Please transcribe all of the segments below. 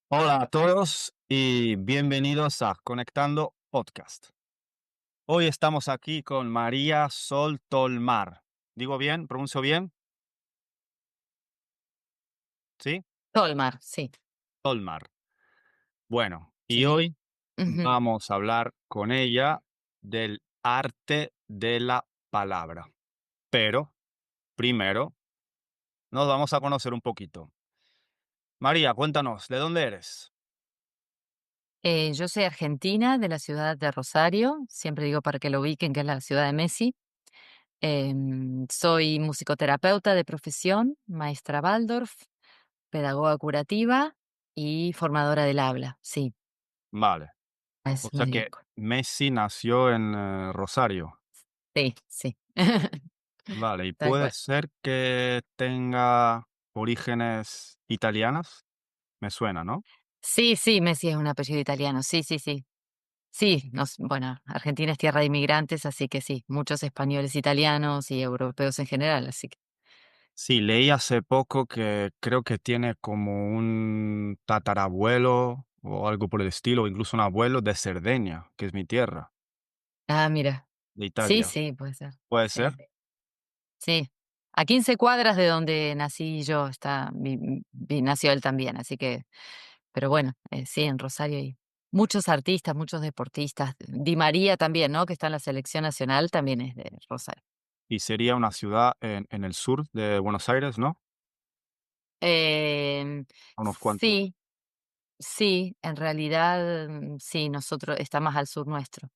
Hola a todos y bienvenidos a Conectando Podcast. Hoy estamos aquí con María Sol Tolmar. ¿Digo bien? ¿Pronuncio bien? ¿Sí? Tolmar, sí, Tolmar. Bueno, y sí. hoy Ujú. vamos a hablar con ella del arte de la palabra. Pero primero nos vamos a conocer un poquito. María, cuéntanos, ¿de dónde eres? Yo soy argentina, de la ciudad de Rosario, siempre digo para que lo ubiquen, que es la ciudad de Messi. Soy musicoterapeuta de profesión, maestra Waldorf, pedagoga curativa y formadora del habla. Sí, Vale. a O eso me sea que dedico. Messi nació en Rosario. Sí, sí. Vale, ¿y Tal puede cual. ser que tenga orígenes italianos? Me suena, ¿no? Sí, sí, Messi es un apellido italiano. Sí, sí, sí. Sí, bueno, Argentina es tierra de inmigrantes, así que sí, muchos españoles, italianos y europeos en general, así que. Sí, leí hace poco que creo que tiene como un tatarabuelo o algo por el estilo, o incluso un abuelo de Cerdeña, que es mi tierra, Ah, mira. de Sí, Italia. sí, puede ser. ¿Puede Sí, ser? sí. A 15 cuadras de donde nací yo nació él también, así que, pero bueno, sí, en Rosario hay muchos artistas, muchos deportistas. Di María también, ¿no? Que está en la selección nacional, también es de Rosario. Y sería una ciudad en el sur de Buenos Aires, ¿no? Em, A unos cuantos. sí, sí, en realidad, sí, nosotros está más al sur nuestro.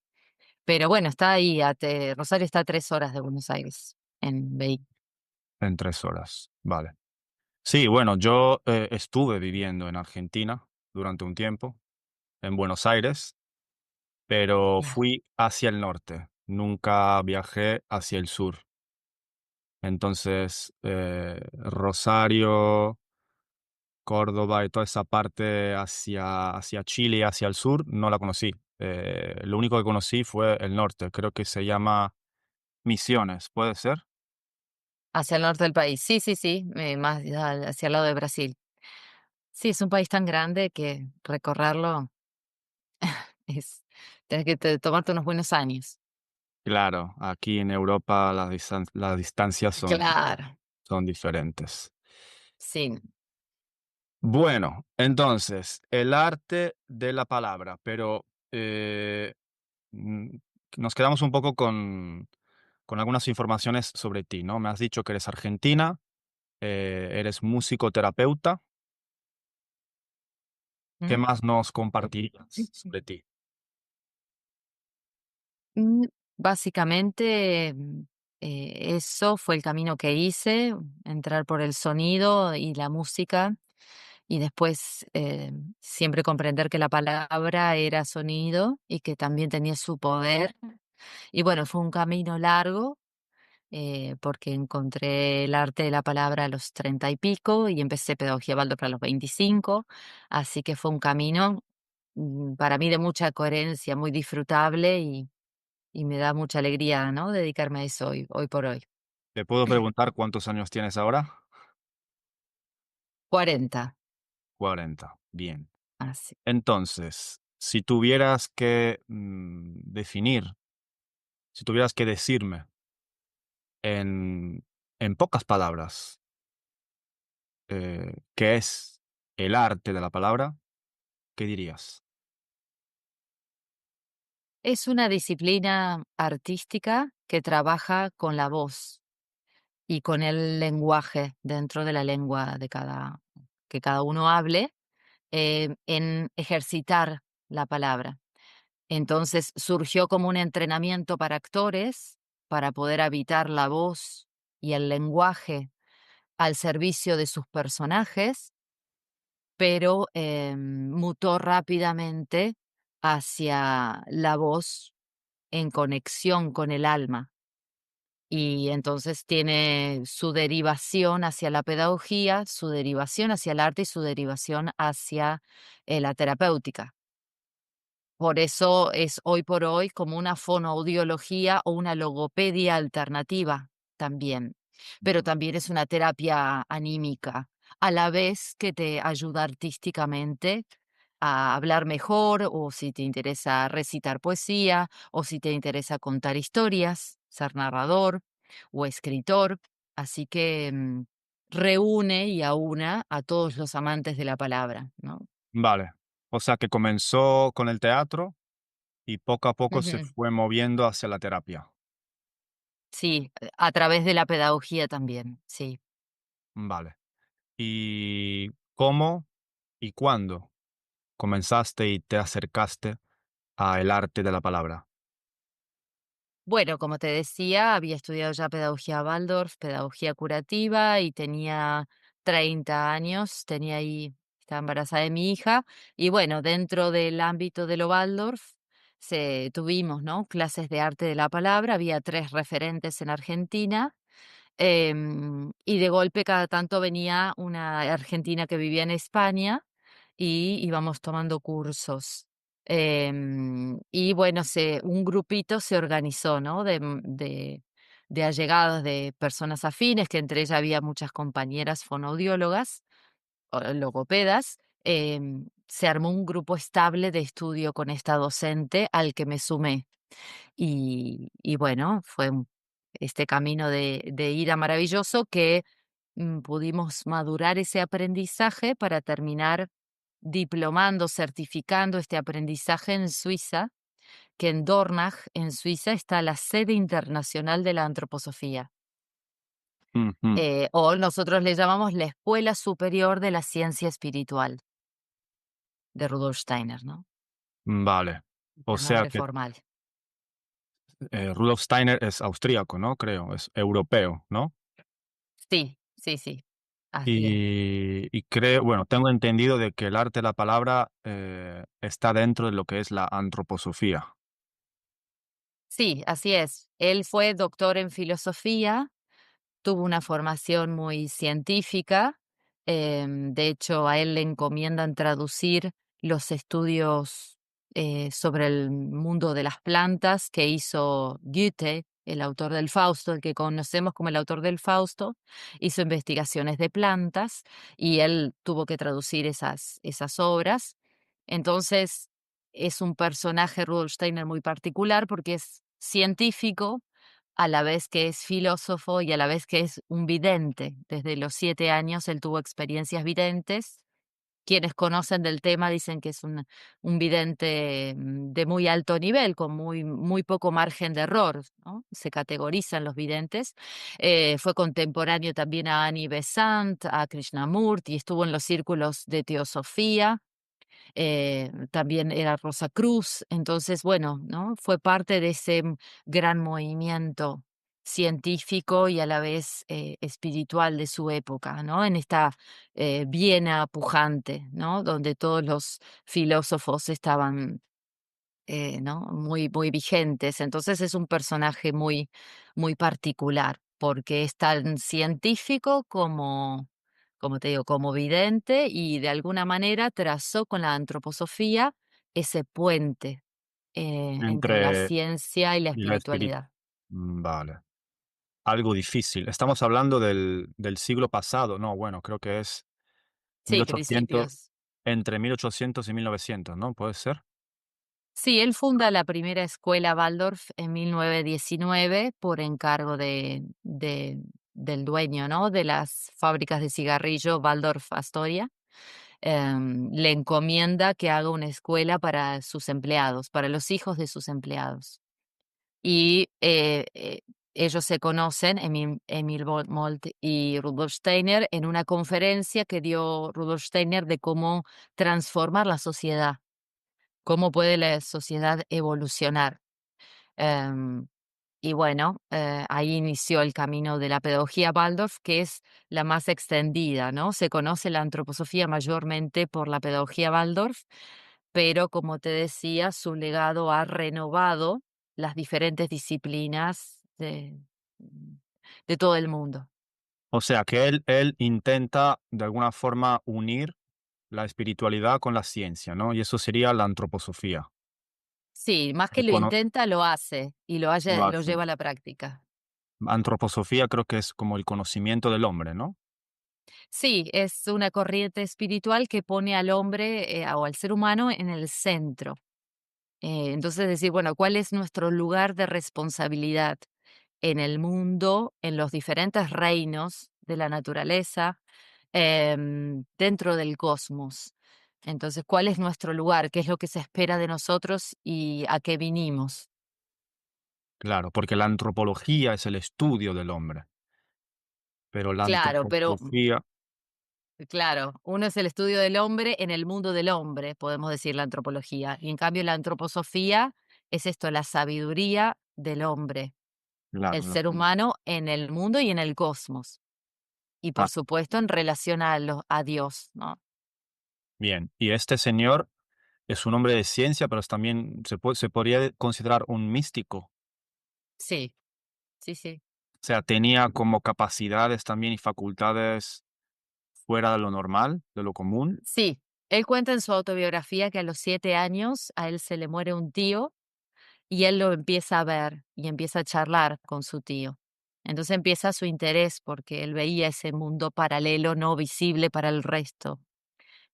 Pero bueno, está ahí, Rosario está a 3 horas de Buenos Aires en vehículo. En 3 horas. Vale. Sí, bueno, yo estuve viviendo en Argentina durante un tiempo, en Buenos Aires. Pero Claro. fui hacia el norte, nunca viajé hacia el sur. Entonces, Rosario, Córdoba y toda esa parte hacia Chile y hacia el sur no la conocí. Lo único que conocí fue el norte, creo que se llama Misiones, ¿puede ser? Hacia el norte del país. Sí, sí, sí, más hacia el lado de Brasil. Sí, es un país tan grande que recorrerlo es tienes que tomarte unos buenos años. Claro, aquí en Europa las distancias Claro, son diferentes. sí. Bueno, entonces, el arte de la palabra, pero eh, Mm, nos quedamos un poco con algunas informaciones sobre ti, ¿no? Me has dicho que eres argentina, eres musicoterapeuta. ¿Qué ¿Mm? más nos compartirías sobre ti? Mm, básicamente, eso fue el camino que hice, entrar por el sonido y la música, y después, siempre comprender que la palabra era sonido y que también tenía su poder. Y bueno, fue un camino largo, porque encontré el arte de la palabra a los 30 y pico y empecé pedagogía Waldorf a los 25, así que fue un camino, para mí de mucha coherencia, muy disfrutable y me da mucha alegría, ¿no?, dedicarme a eso hoy por hoy. ¿Te puedo preguntar cuántos años tienes ahora? 40, 40. Bien. así. Entonces, si tuvieras que definir, si tuvieras que decirme en pocas palabras qué es el arte de la palabra, ¿qué dirías? Es una disciplina artística que trabaja con la voz y con el lenguaje dentro de la lengua de que cada uno hable, en ejercitar la palabra. Entonces surgió como un entrenamiento para actores, para poder habitar la voz y el lenguaje al servicio de sus personajes, pero mutó rápidamente hacia la voz en conexión con el alma. Y entonces tiene su derivación hacia la pedagogía, su derivación hacia el arte y su derivación hacia la terapéutica. Por eso es hoy por hoy como una fonoaudiología o una logopedia alternativa también, pero también es una terapia anímica, a la vez que te ayuda artísticamente a hablar mejor, o si te interesa recitar poesía, o si te interesa contar historias, ser narrador o escritor. Así que reúne y aúna a todos los amantes de la palabra, ¿no? Vale. O sea, que comenzó con el teatro y poco a poco se Ujú. fue moviendo hacia la terapia. Sí, a través de la pedagogía también, sí. Vale. ¿Y cómo y cuándo comenzaste y te acercaste a el arte de la palabra? Bueno, como te decía, había estudiado ya pedagogía Waldorf, pedagogía curativa y tenía 30 años, tenía ahí, estaba embarazada de mi hija y bueno, dentro del ámbito de lo Waldorf tuvimos, ¿no? Clases de arte de la palabra, había 3 referentes en Argentina. Y de golpe cada tanto venía una argentina que vivía en España y íbamos tomando cursos. Y bueno, un grupito se organizó, ¿no? De allegados, de personas afines, que entre ellas había muchas compañeras fonoaudiólogas o logopedas. Se armó un grupo estable de estudio con esta docente al que me sumé. Y bueno, fue este camino de ida maravilloso que, pudimos madurar ese aprendizaje para terminar diplomando, certificando este aprendizaje en Suiza, que en Dornach, en Suiza, está la sede internacional de la antroposofía, Ujú. o nosotros le llamamos la Escuela Superior de la Ciencia Espiritual de Rudolf Steiner, ¿no? Vale. O El sea nombre que formal. Rudolf Steiner es austríaco, ¿no? Creo, es europeo, ¿no? Sí, sí, sí, así es. Y creo, bueno, tengo entendido de que el arte de la palabra está dentro de lo que es la antroposofía. Sí, así es. Él fue doctor en filosofía. Tuvo una formación muy científica, de hecho, a él le encomiendan traducir los estudios, sobre el mundo de las plantas que hizo Goethe, el autor del Fausto, el que conocemos como el autor del Fausto, hizo investigaciones de plantas y él tuvo que traducir esas obras. Entonces, es un personaje, Rudolf Steiner, muy particular porque es científico, a la vez que es filósofo y a la vez que es un vidente. Desde los 7 años él tuvo experiencias videntes. Quienes conocen del tema dicen que es un vidente, de muy alto nivel, con muy poco margen de error, ¿no? Se categorizan los videntes. Fue contemporáneo también a Annie Besant, a Krishnamurti, y estuvo en los círculos de teosofía. También era Rosa Cruz. Entonces, bueno, ¿no? Fue parte de ese gran movimiento científico y a la vez espiritual de su época, ¿no? En esta Viena pujante, ¿no? Donde todos los filósofos estaban, ¿no? Muy vigentes. Entonces es un personaje muy particular, porque es tan científico como te digo, como vidente, y de alguna manera trazó con la antroposofía ese puente, entre la Entre ciencia y la y la espíritu. espiritualidad. Vale. Algo difícil. Estamos hablando del siglo pasado, no, bueno, creo que es Sí, 1800, principios. entre 1800 y 1900, ¿no? ¿Puede ser? Sí, él funda la primera escuela Waldorf en 1919 por encargo del dueño, ¿no? De las fábricas de cigarrillo Waldorf Astoria. Le encomienda que haga una escuela para sus empleados, para los hijos de sus empleados. Y ellos se conocen, Emil Molt y Rudolf Steiner, en una conferencia que dio Rudolf Steiner de cómo transformar la sociedad, cómo puede la sociedad evolucionar. Em, y bueno, ahí inició el camino de la pedagogía Waldorf, que es la más extendida, ¿no? Se conoce la antroposofía mayormente por la pedagogía Waldorf, pero como te decía, su legado ha renovado las diferentes disciplinas de todo el mundo. O sea, que él intenta de alguna forma unir la espiritualidad con la ciencia, ¿no? Y eso sería la antroposofía. Sí, más que El lo cono intenta, lo hace y Lo lo hace. lleva a la práctica. Antroposofía creo que es como el conocimiento del hombre, ¿no? Sí, es una corriente espiritual que pone al hombre, o al ser humano en el centro. Entonces decir, bueno, ¿cuál es nuestro lugar de responsabilidad en el mundo, en los diferentes reinos de la naturaleza, dentro del cosmos? Entonces, ¿cuál es nuestro lugar? ¿Qué es lo que se espera de nosotros y a qué vinimos? Claro, porque la antropología es el estudio del hombre, pero la Claro, pero antroposofía, claro, uno es el estudio del hombre en el mundo del hombre, podemos decir la antropología. Y en cambio la antroposofía es esto, la sabiduría del hombre, el claro, ser humano en el mundo y en el cosmos. Y ah, por supuesto en relación a Dios, ¿no? bien. Y este señor es un hombre de ciencia, pero es también se podría considerar un místico. Sí, sí, sí. O sea, tenía como capacidades también y facultades fuera de lo normal, de lo común. Sí, él cuenta en su autobiografía que a los 7 años a él se le muere un tío y él lo empieza a ver y empieza a charlar con su tío. Entonces empieza su interés porque él veía ese mundo paralelo no visible para el resto.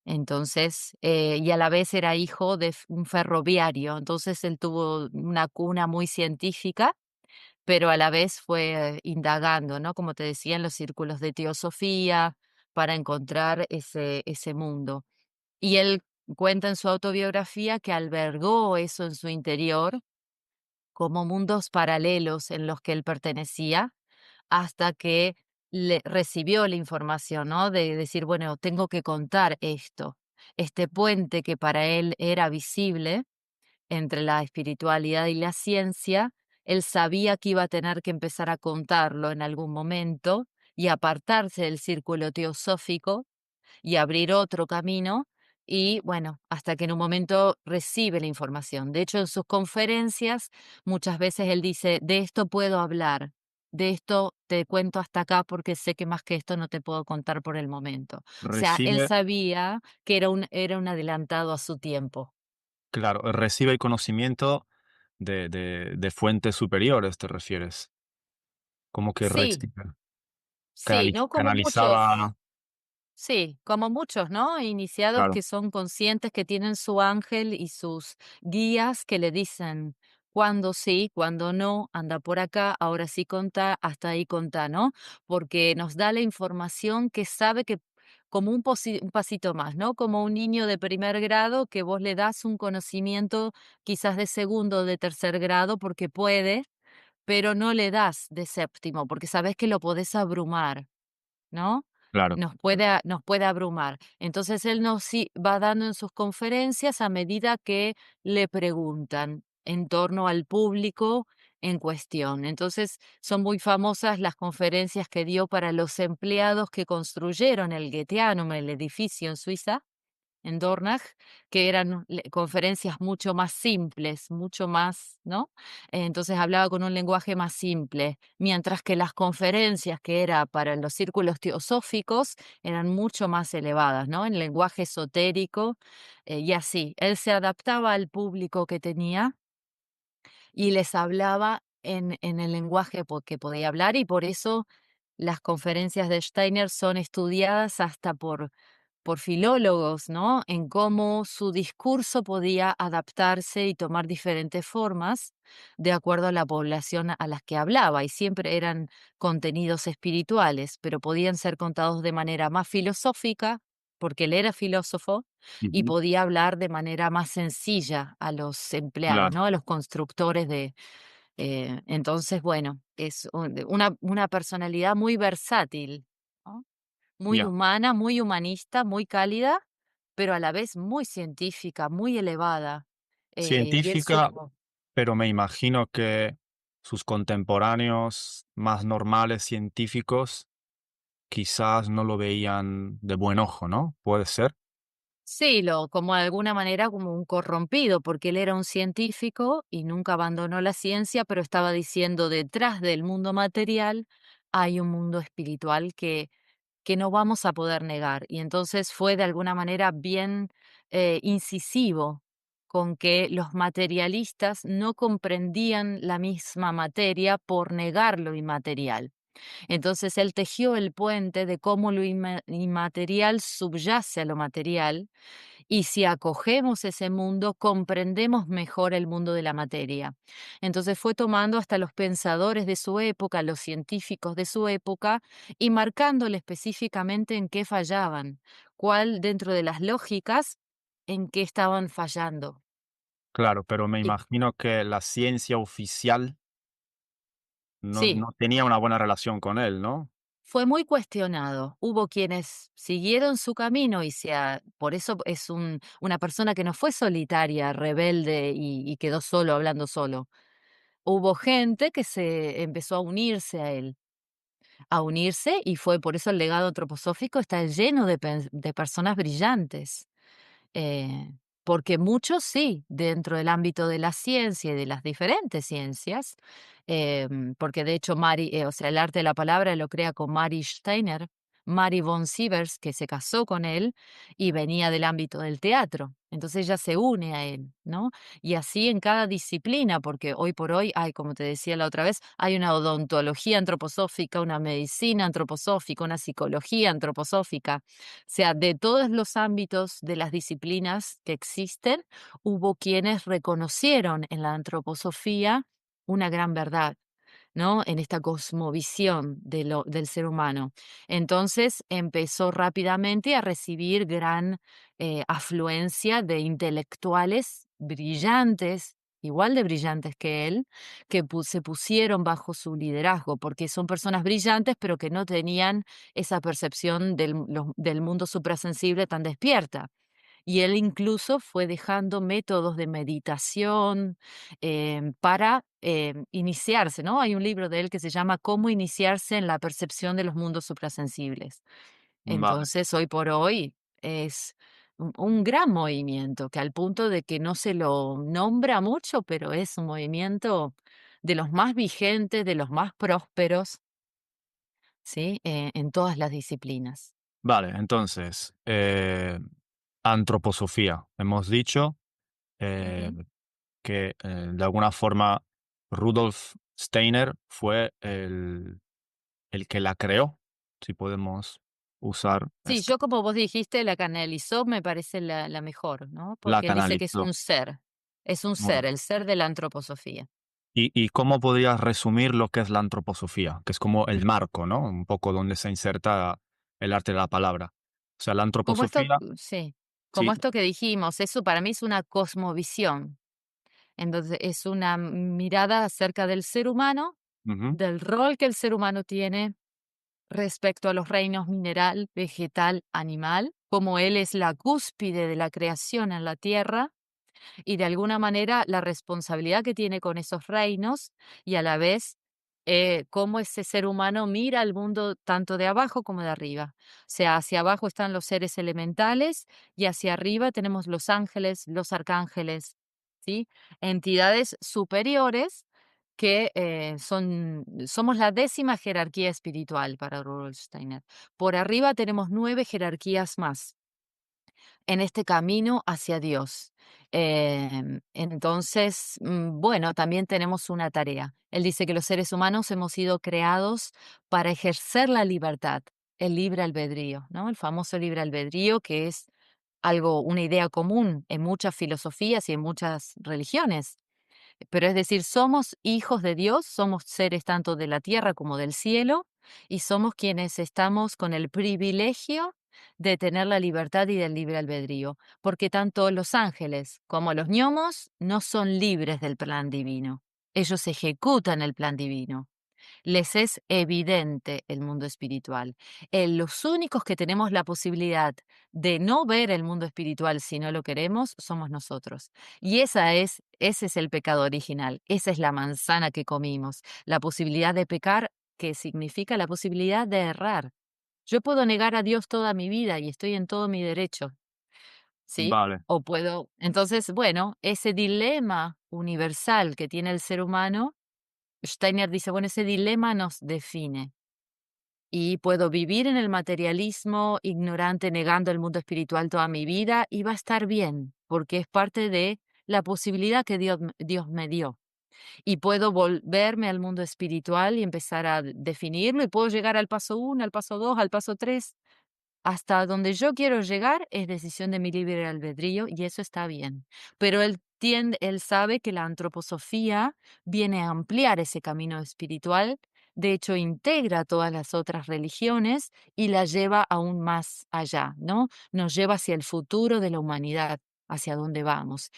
Entonces, y a la vez era hijo de un ferroviario, entonces él tuvo una cuna muy científica, pero a la vez fue indagando, ¿no? Como te decía, en los círculos de teosofía para encontrar ese mundo. Y él cuenta en su autobiografía que albergó eso en su interior como mundos paralelos en los que él pertenecía, hasta que recibió la información, ¿no? De decir, bueno, tengo que contar esto. Este puente que para él era visible entre la espiritualidad y la ciencia, él sabía que iba a tener que empezar a contarlo en algún momento y apartarse del círculo teosófico y abrir otro camino y bueno, hasta que en un momento recibe la información. De hecho, en sus conferencias muchas veces él dice, de esto puedo hablar, de esto te cuento hasta acá porque sé que más que esto no te puedo contar por el momento. O sea, él Recibe, sabía que era un adelantado a su tiempo. claro, recibe el conocimiento de fuentes superiores, ¿te refieres? Como que Sí, sí, ¿no? Como muchos. canalizaba, Sí, como muchos, ¿no? Iniciados claro, que son conscientes que tienen su ángel y sus guías que le dicen cuándo sí, cuándo no, anda por acá, ahora sí contá, hasta ahí contá, ¿no? Porque nos da la información que sabe que como un pasito más, ¿no? Como un niño de primer grado que vos le das un conocimiento quizás de segundo o de tercer grado porque puede, pero no le das de séptimo porque sabes que lo podés abrumar. ¿No? claro, Nos puede abrumar. Entonces, él nos va dando en sus conferencias a medida que le preguntan en torno al público en cuestión. Entonces, son muy famosas las conferencias que dio para los empleados que construyeron el Goetheanum, el edificio en Suiza, en Dornach, que eran conferencias mucho más simples, mucho más, ¿no? Entonces hablaba con un lenguaje más simple, mientras que las conferencias que era para los círculos teosóficos eran mucho más elevadas, ¿no? En lenguaje esotérico, y así. Él se adaptaba al público que tenía y les hablaba en el lenguaje que podía hablar y por eso las conferencias de Steiner son estudiadas hasta por filólogos, ¿no? En cómo su discurso podía adaptarse y tomar diferentes formas de acuerdo a la población a las que hablaba, y siempre eran contenidos espirituales, pero podían ser contados de manera más filosófica, porque él era filósofo, y ujú, podía hablar de manera más sencilla a los empleados, claro. ¿no? A los constructores de... entonces, bueno, es una personalidad muy versátil, ¿no? Muy Ya. humana, muy humanista, muy cálida, pero a la vez muy científica, muy elevada. Y él Científica, supo. pero me imagino que sus contemporáneos más normales científicos quizás no lo veían de buen ojo, ¿no? ¿Puede ser? Sí, como de alguna manera como un corrompido, porque él era un científico y nunca abandonó la ciencia, pero estaba diciendo detrás del mundo material hay un mundo espiritual que no vamos a poder negar. Y entonces fue de alguna manera bien incisivo con que los materialistas no comprendían la misma materia por negar lo inmaterial. Entonces él tejió el puente de cómo lo inmaterial subyace a lo material y si acogemos ese mundo, comprendemos mejor el mundo de la materia. Entonces fue tomando hasta los pensadores de su época, los científicos de su época, y marcándole específicamente en qué fallaban, cuál dentro de las lógicas, en qué estaban fallando. Claro, pero me Y imagino que la ciencia oficial sí, no tenía una buena relación con él, ¿no? fue muy cuestionado. Hubo quienes siguieron su camino y por eso es una persona que no fue solitaria, rebelde y quedó solo, hablando solo. Hubo gente que se empezó a unirse a unirse, y fue por eso el legado antroposófico está lleno de personas brillantes. Eh, Porque muchos sí, dentro del ámbito de la ciencia y de las diferentes ciencias, porque de hecho o sea, el arte de la palabra lo crea con Mary Steiner, Mary von Sievers, que se casó con él y venía del ámbito del teatro. Entonces ella se une a él, ¿no? Y así en cada disciplina, porque hoy por hoy hay, como te decía la otra vez, hay una odontología antroposófica, una medicina antroposófica, una psicología antroposófica, sea, de todos los ámbitos de las disciplinas que existen, hubo quienes reconocieron en la antroposofía una gran verdad, ¿no? En esta cosmovisión del ser humano. Entonces empezó rápidamente a recibir gran afluencia de intelectuales brillantes, igual de brillantes que él, que se pusieron bajo su liderazgo, porque son personas brillantes, pero que no tenían esa percepción del mundo suprasensible tan despierta. Y él incluso fue dejando métodos de meditación para iniciarse, ¿no? Hay un libro de él que se llama Cómo iniciarse en la percepción de los mundos suprasensibles. Vale, Entonces, hoy por hoy es un gran movimiento, que al punto de que no se lo nombra mucho, pero es un movimiento de los más vigentes, de los más prósperos, ¿sí? En todas las disciplinas. vale, entonces, antroposofía. Hemos dicho eh, Ujú. que de alguna forma Rudolf Steiner fue el que la creó, si podemos usar Sí, esto. yo como vos dijiste, la canalizó, me parece la mejor, ¿no? La Porque él dice que canalizó. es un Bueno, ser, el ser de la antroposofía. ¿y cómo podrías resumir lo que es la antroposofía? Que es como el marco, ¿no? Un poco donde se inserta el arte de la palabra. O sea, la Como esto, antroposofía, sí, como sí, esto que dijimos, eso para mí es una cosmovisión. Entonces, es una mirada acerca del ser humano, ujú, del rol que el ser humano tiene respecto a los reinos mineral, vegetal, animal, como él es la cúspide de la creación en la tierra y de alguna manera la responsabilidad que tiene con esos reinos y a la vez cómo ese ser humano mira al mundo tanto de abajo como de arriba. O sea, hacia abajo están los seres elementales y hacia arriba tenemos los ángeles, los arcángeles, ¿sí? Entidades superiores que somos la 10ª jerarquía espiritual para Rudolf Steiner. Por arriba tenemos 9 jerarquías más en este camino hacia Dios. Entonces, bueno, también tenemos una tarea. Él dice que los seres humanos hemos sido creados para ejercer la libertad, el libre albedrío, ¿no? El famoso libre albedrío, que es algo, una idea común en muchas filosofías y en muchas religiones. Pero es decir, somos hijos de Dios, somos seres tanto de la tierra como del cielo, y somos quienes estamos con el privilegio de tener la libertad y del libre albedrío, porque tanto los ángeles como los gnomos no son libres del plan divino. Ellos ejecutan el plan divino. Les es evidente el mundo espiritual. Los únicos que tenemos la posibilidad de no ver el mundo espiritual si no lo queremos somos nosotros. Y ese es el pecado original, esa es la manzana que comimos, la posibilidad de pecar, que significa la posibilidad de errar. Yo puedo negar a Dios toda mi vida y estoy en todo mi derecho, ¿sí? vale, O puedo, entonces, bueno, ese dilema universal que tiene el ser humano, Steiner dice, bueno, ese dilema nos define. Y puedo vivir en el materialismo ignorante, negando el mundo espiritual toda mi vida, y va a estar bien, porque es parte de la posibilidad que Dios me dio. y puedo volverme al mundo espiritual y empezar a definirlo y puedo llegar al paso uno, al paso 2, al paso 3. Hasta donde yo quiero llegar es decisión de mi libre albedrío y eso está bien. Pero él sabe que la antroposofía viene a ampliar ese camino espiritual, de hecho integra todas las otras religiones y la lleva aún más allá, ¿no? Nos lleva hacia el futuro de la humanidad, hacia dónde vamos.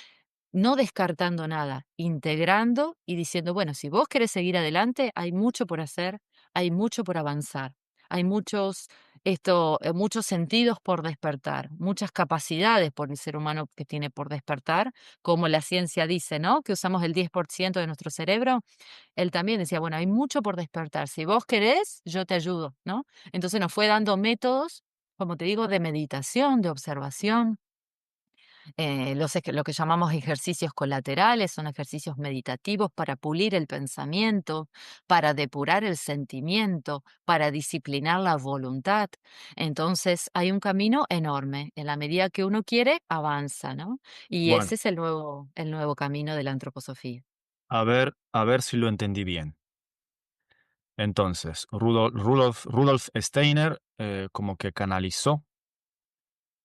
No descartando nada, integrando y diciendo, bueno, si vos querés seguir adelante, hay mucho por hacer, hay mucho por avanzar, hay muchos sentidos por despertar, muchas capacidades por el ser humano que tiene por despertar, como la ciencia dice, ¿no? Que usamos el 10% de nuestro cerebro. Él también decía, bueno, hay mucho por despertar. Si vos querés, yo te ayudo, ¿no? Entonces nos fue dando métodos, como te digo, de meditación, de observación, lo que llamamos ejercicios colaterales son ejercicios meditativos para pulir el pensamiento, para depurar el sentimiento, para disciplinar la voluntad. Entonces hay un camino enorme. En la medida que uno quiere, avanza, ¿no? Y Bueno, ese es el nuevo camino de la antroposofía. a ver si lo entendí bien. Entonces, Rudolf Steiner como que canalizó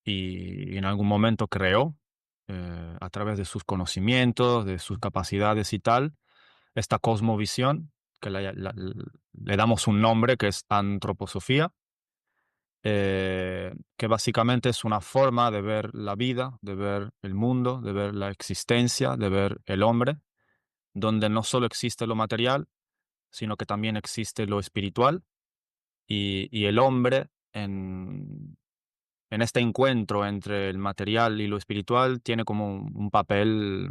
y en algún momento creó, a través de sus conocimientos, de sus capacidades y tal, esta cosmovisión, que le damos un nombre que es antroposofía, que básicamente es una forma de ver la vida, de ver el mundo, de ver la existencia, de ver el hombre, donde no solo existe lo material, sino que también existe lo espiritual y el hombre en este encuentro entre el material y lo espiritual tiene como un papel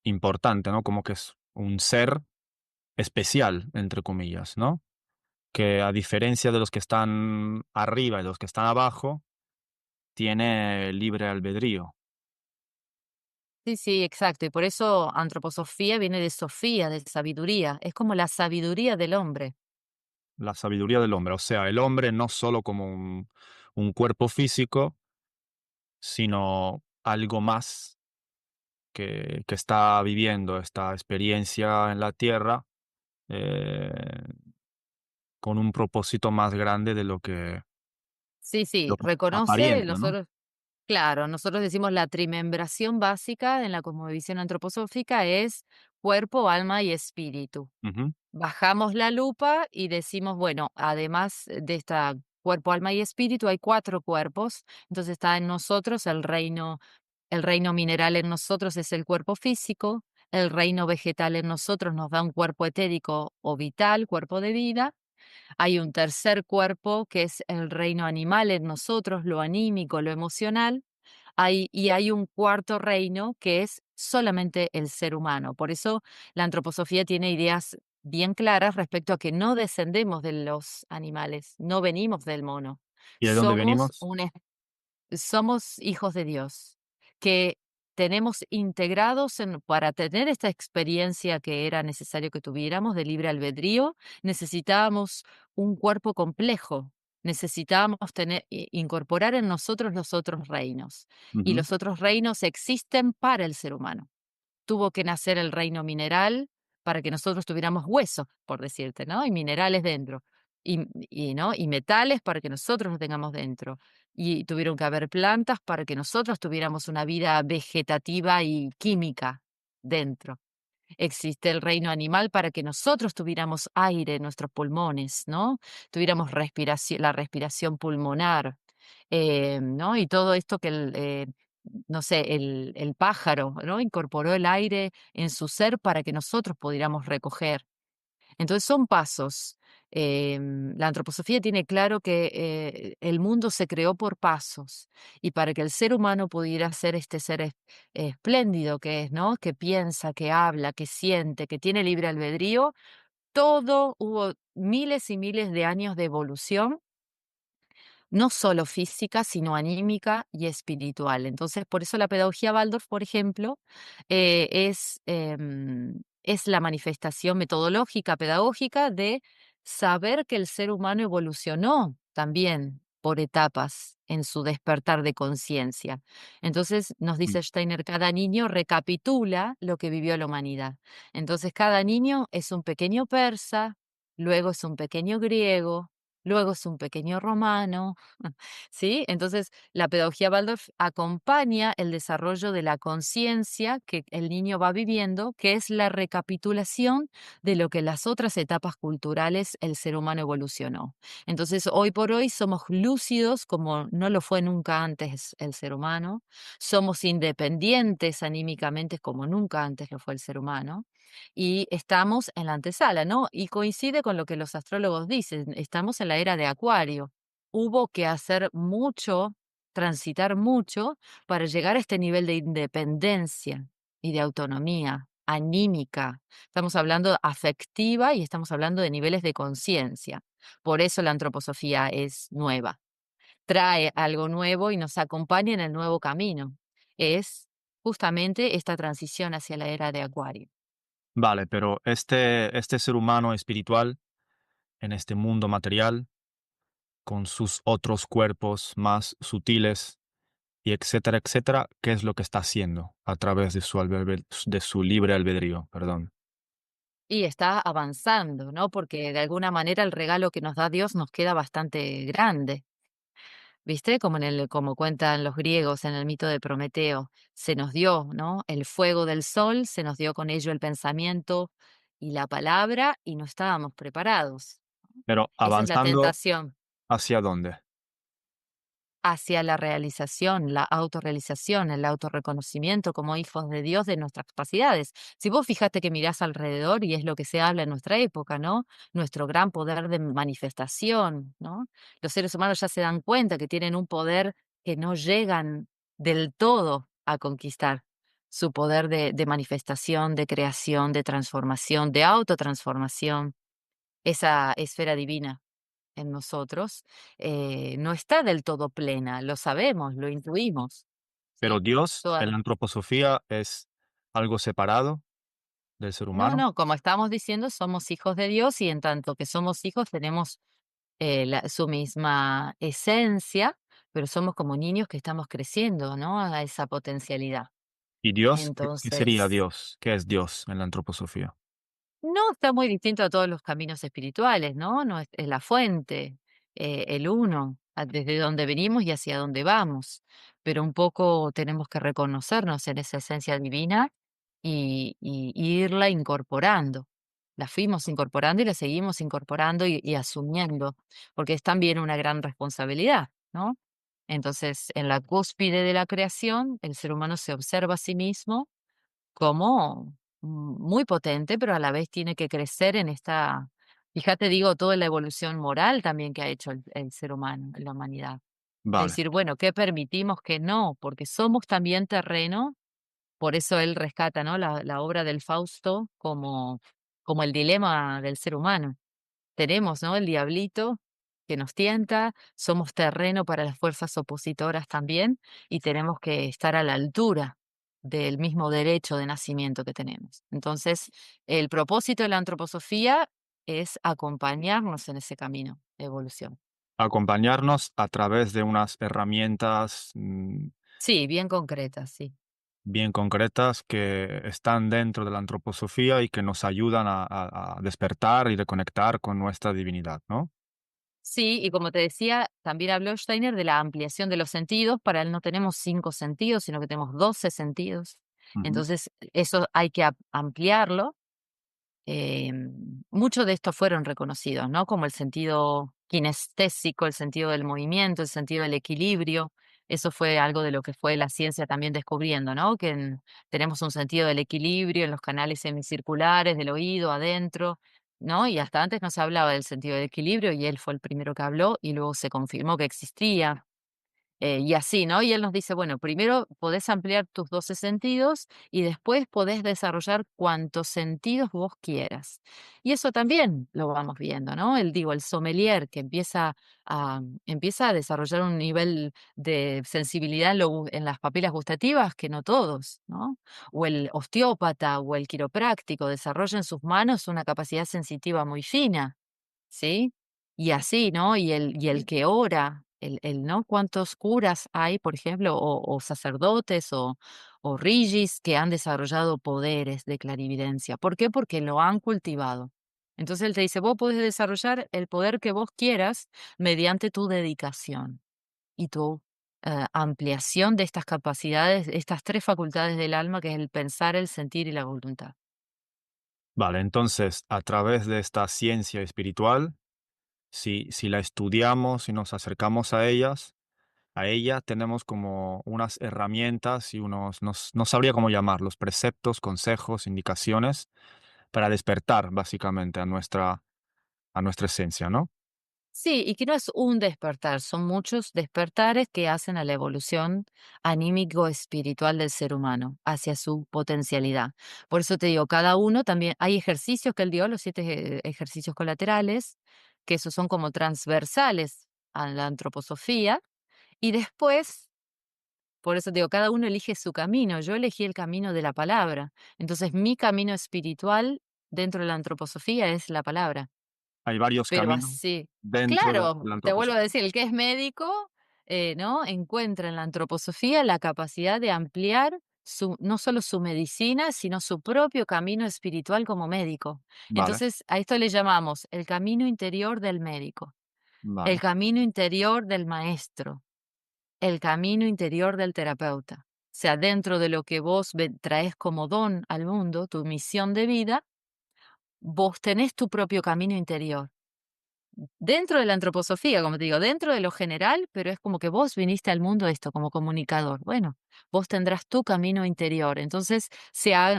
importante, ¿no? Como que es un ser especial, entre comillas, ¿no? Que a diferencia de los que están arriba y los que están abajo, tiene libre albedrío, Sí, sí, exacto. Y por eso antroposofía viene de sofía, de sabiduría. Es como la sabiduría del hombre. la sabiduría del hombre. O sea, el hombre no solo como un cuerpo físico, sino algo más que está viviendo esta experiencia en la tierra eh, con un propósito más grande Sí, sí, lo que reconoce, aparenta, ¿no? nosotros. Claro, nosotros decimos la trimembración básica en la cosmovisión antroposófica es cuerpo, alma y espíritu. Ujú. Bajamos la lupa y decimos, bueno, además de esta cuerpo, alma y espíritu, hay cuatro cuerpos. Entonces está en nosotros el reino mineral en nosotros es el cuerpo físico, el reino vegetal en nosotros nos da un cuerpo etérico o vital, cuerpo de vida. Hay un tercer cuerpo que es el reino animal en nosotros, lo anímico, lo emocional. Y hay un cuarto reino que es solamente el ser humano. Por eso la antroposofía tiene ideas bien claras respecto a que no descendemos de los animales, no venimos del mono. ¿Y de dónde Somos venimos? un somos hijos de Dios, que tenemos integrados para tener esta experiencia que era necesario que tuviéramos de libre albedrío, necesitábamos un cuerpo complejo, necesitábamos incorporar en nosotros los otros reinos. Y Ujú. los otros reinos existen para el ser humano. Tuvo que nacer el reino mineral para que nosotros tuviéramos huesos, por decirte, ¿no? Y minerales dentro. ¿No? Y metales para que nosotros lo tengamos dentro. Y tuvieron que haber plantas para que nosotros tuviéramos una vida vegetativa y química dentro. Existe el reino animal para que nosotros tuviéramos aire en nuestros pulmones, ¿no? Tuviéramos la respiración pulmonar, ¿no? Y todo esto no sé, el pájaro, ¿no? Incorporó el aire en su ser para que nosotros pudiéramos recoger. Entonces son pasos. La antroposofía tiene claro que el mundo se creó por pasos y para que el ser humano pudiera ser este ser espléndido que es, ¿no? Que piensa, que habla, que siente, que tiene libre albedrío, hubo miles y miles de años de evolución no solo física, sino anímica y espiritual. Entonces, por eso la pedagogía Waldorf, por ejemplo, es la manifestación metodológica, pedagógica de saber que el ser humano evolucionó también por etapas en su despertar de conciencia. Entonces, nos mm, dice Steiner, cada niño recapitula lo que vivió la humanidad. Entonces, cada niño es un pequeño persa, luego es un pequeño griego, luego es un pequeño romano, ¿sí? Entonces, la pedagogía Waldorf acompaña el desarrollo de la conciencia que el niño va viviendo, que es la recapitulación de lo que en las otras etapas culturales el ser humano evolucionó. Entonces, hoy por hoy somos lúcidos como no lo fue nunca antes el ser humano, somos independientes anímicamente como nunca antes lo fue el ser humano, y estamos en la antesala, ¿no? Y coincide con lo que los astrólogos dicen, estamos en la era de Acuario. Hubo que hacer mucho, transitar mucho para llegar a este nivel de independencia y de autonomía anímica. Estamos hablando afectiva y estamos hablando de niveles de conciencia. Por eso la antroposofía es nueva. Trae algo nuevo y nos acompaña en el nuevo camino. Es justamente esta transición hacia la era de Acuario. vale, pero este ser humano espiritual en este mundo material, con sus otros cuerpos más sutiles y etcétera, etcétera, ¿qué es lo que está haciendo a través de de su libre albedrío? Perdón. Y está avanzando, ¿no? Porque de alguna manera el regalo que nos da Dios nos queda bastante grande. ¿Viste? Como cuentan los griegos en el mito de Prometeo, se nos dio, ¿no? El fuego del sol, se nos dio con ello el pensamiento y la palabra, y no estábamos preparados. Pero Esa es la avanzando, tentación ¿hacia dónde? hacia la realización, la autorrealización, el autorreconocimiento como hijos de Dios de nuestras capacidades. Si vos fijate que mirás alrededor, y es lo que se habla en nuestra época, ¿no? Nuestro gran poder de manifestación, ¿no? Los seres humanos ya se dan cuenta que tienen un poder que no llegan del todo a conquistar. Su poder de manifestación, de creación, de transformación, de autotransformación, esa esfera divina en nosotros, no está del todo plena, lo sabemos, lo intuimos, Pero ¿sí? Dios en Toda la antroposofía es algo separado del ser no, humano no, como estamos diciendo, somos hijos de Dios y en tanto que somos hijos tenemos, su misma esencia, pero somos como niños que estamos creciendo, ¿no? A esa potencialidad. y Dios, ¿qué sería Entonces Dios? ¿Qué es Dios en la antroposofía? no, está muy distinto a todos los caminos espirituales, ¿no? No es la fuente, el uno, desde donde venimos y hacia dónde vamos. Pero un poco tenemos que reconocernos en esa esencia divina y irla incorporando. La fuimos incorporando y la seguimos incorporando y asumiendo, porque es también una gran responsabilidad, ¿no? Entonces, en la cúspide de la creación, el ser humano se observa a sí mismo como muy potente, pero a la vez tiene que crecer en esta, fíjate, digo, toda la evolución moral también que ha hecho el ser humano, la humanidad. De Vale, decir, bueno, ¿qué permitimos que no? Porque somos también terreno, por eso él rescata, ¿no? La obra del Fausto como el dilema del ser humano. Tenemos, ¿no? El diablito que nos tienta, somos terreno para las fuerzas opositoras también, y tenemos que estar a la altura del mismo derecho de nacimiento que tenemos. Entonces, el propósito de la antroposofía es acompañarnos en ese camino de evolución. acompañarnos a través de unas herramientas Sí, bien concreta, sí. bien concretas que están dentro de la antroposofía y que nos ayudan a despertar y reconectar con nuestra divinidad, ¿no? Sí, y como te decía, también habló Steiner de la ampliación de los sentidos. Para él no tenemos 5 sentidos, sino que tenemos 12 sentidos. Ujú. Entonces, eso hay que ampliarlo. Muchos de estos fueron reconocidos, ¿no? Como el sentido kinestésico, el sentido del movimiento, el sentido del equilibrio. Eso fue algo de lo que fue la ciencia también descubriendo, ¿no? Que tenemos un sentido del equilibrio en los canales semicirculares del oído, adentro, ¿no? Y hasta antes no se hablaba del sentido del equilibrio y él fue el primero que habló y luego se confirmó que existía. Y así, ¿no? Y él nos dice, bueno, primero podés ampliar tus 12 sentidos y después podés desarrollar cuantos sentidos vos quieras. Y eso también lo vamos viendo, ¿no? El sommelier que empieza a desarrollar un nivel de sensibilidad en las papilas gustativas que no todos, ¿no? O el osteópata o el quiropráctico desarrolla en sus manos una capacidad sensitiva muy fina, ¿sí? Y así, ¿no? Y el que ora. ¿no? Cuántos curas hay, por ejemplo, o sacerdotes o rigis que han desarrollado poderes de clarividencia. ¿Por qué? Porque lo han cultivado. Entonces él te dice, vos podés desarrollar el poder que vos quieras mediante tu dedicación y tu ampliación de estas capacidades, estas tres facultades del alma, que es el pensar, el sentir y la voluntad. Vale, entonces, a través de esta ciencia espiritual, si la estudiamos y nos acercamos a ella, tenemos como unas herramientas y no sabría cómo llamarlos, preceptos, consejos, indicaciones para despertar básicamente a nuestra esencia, ¿no? Sí, y que no es un despertar, son muchos despertares que hacen a la evolución anímico-espiritual del ser humano hacia su potencialidad. Por eso te digo, cada uno también, hay ejercicios que él dio, los 7 ejercicios colaterales, que esos son como transversales a la antroposofía, y después, por eso te digo, cada uno elige su camino. Yo elegí el camino de la palabra. Entonces, mi camino espiritual dentro de la antroposofía es la palabra. Hay varios Pero caminos así dentro de claro, la te vuelvo a antroposofía. decir, el que es médico, ¿no? Encuentra en la antroposofía la capacidad de ampliar su no solo su medicina, sino su propio camino espiritual como médico. Vale, Entonces, a esto le llamamos el camino interior del médico, el vale. camino interior del maestro, el camino interior del terapeuta. O sea, dentro de lo que vos traes como don al mundo, tu misión de vida, vos tenés tu propio camino interior. Dentro de la antroposofía, como te digo, dentro de lo general, pero es como que vos viniste al mundo esto como comunicador. Bueno, vos tendrás tu camino interior. Entonces,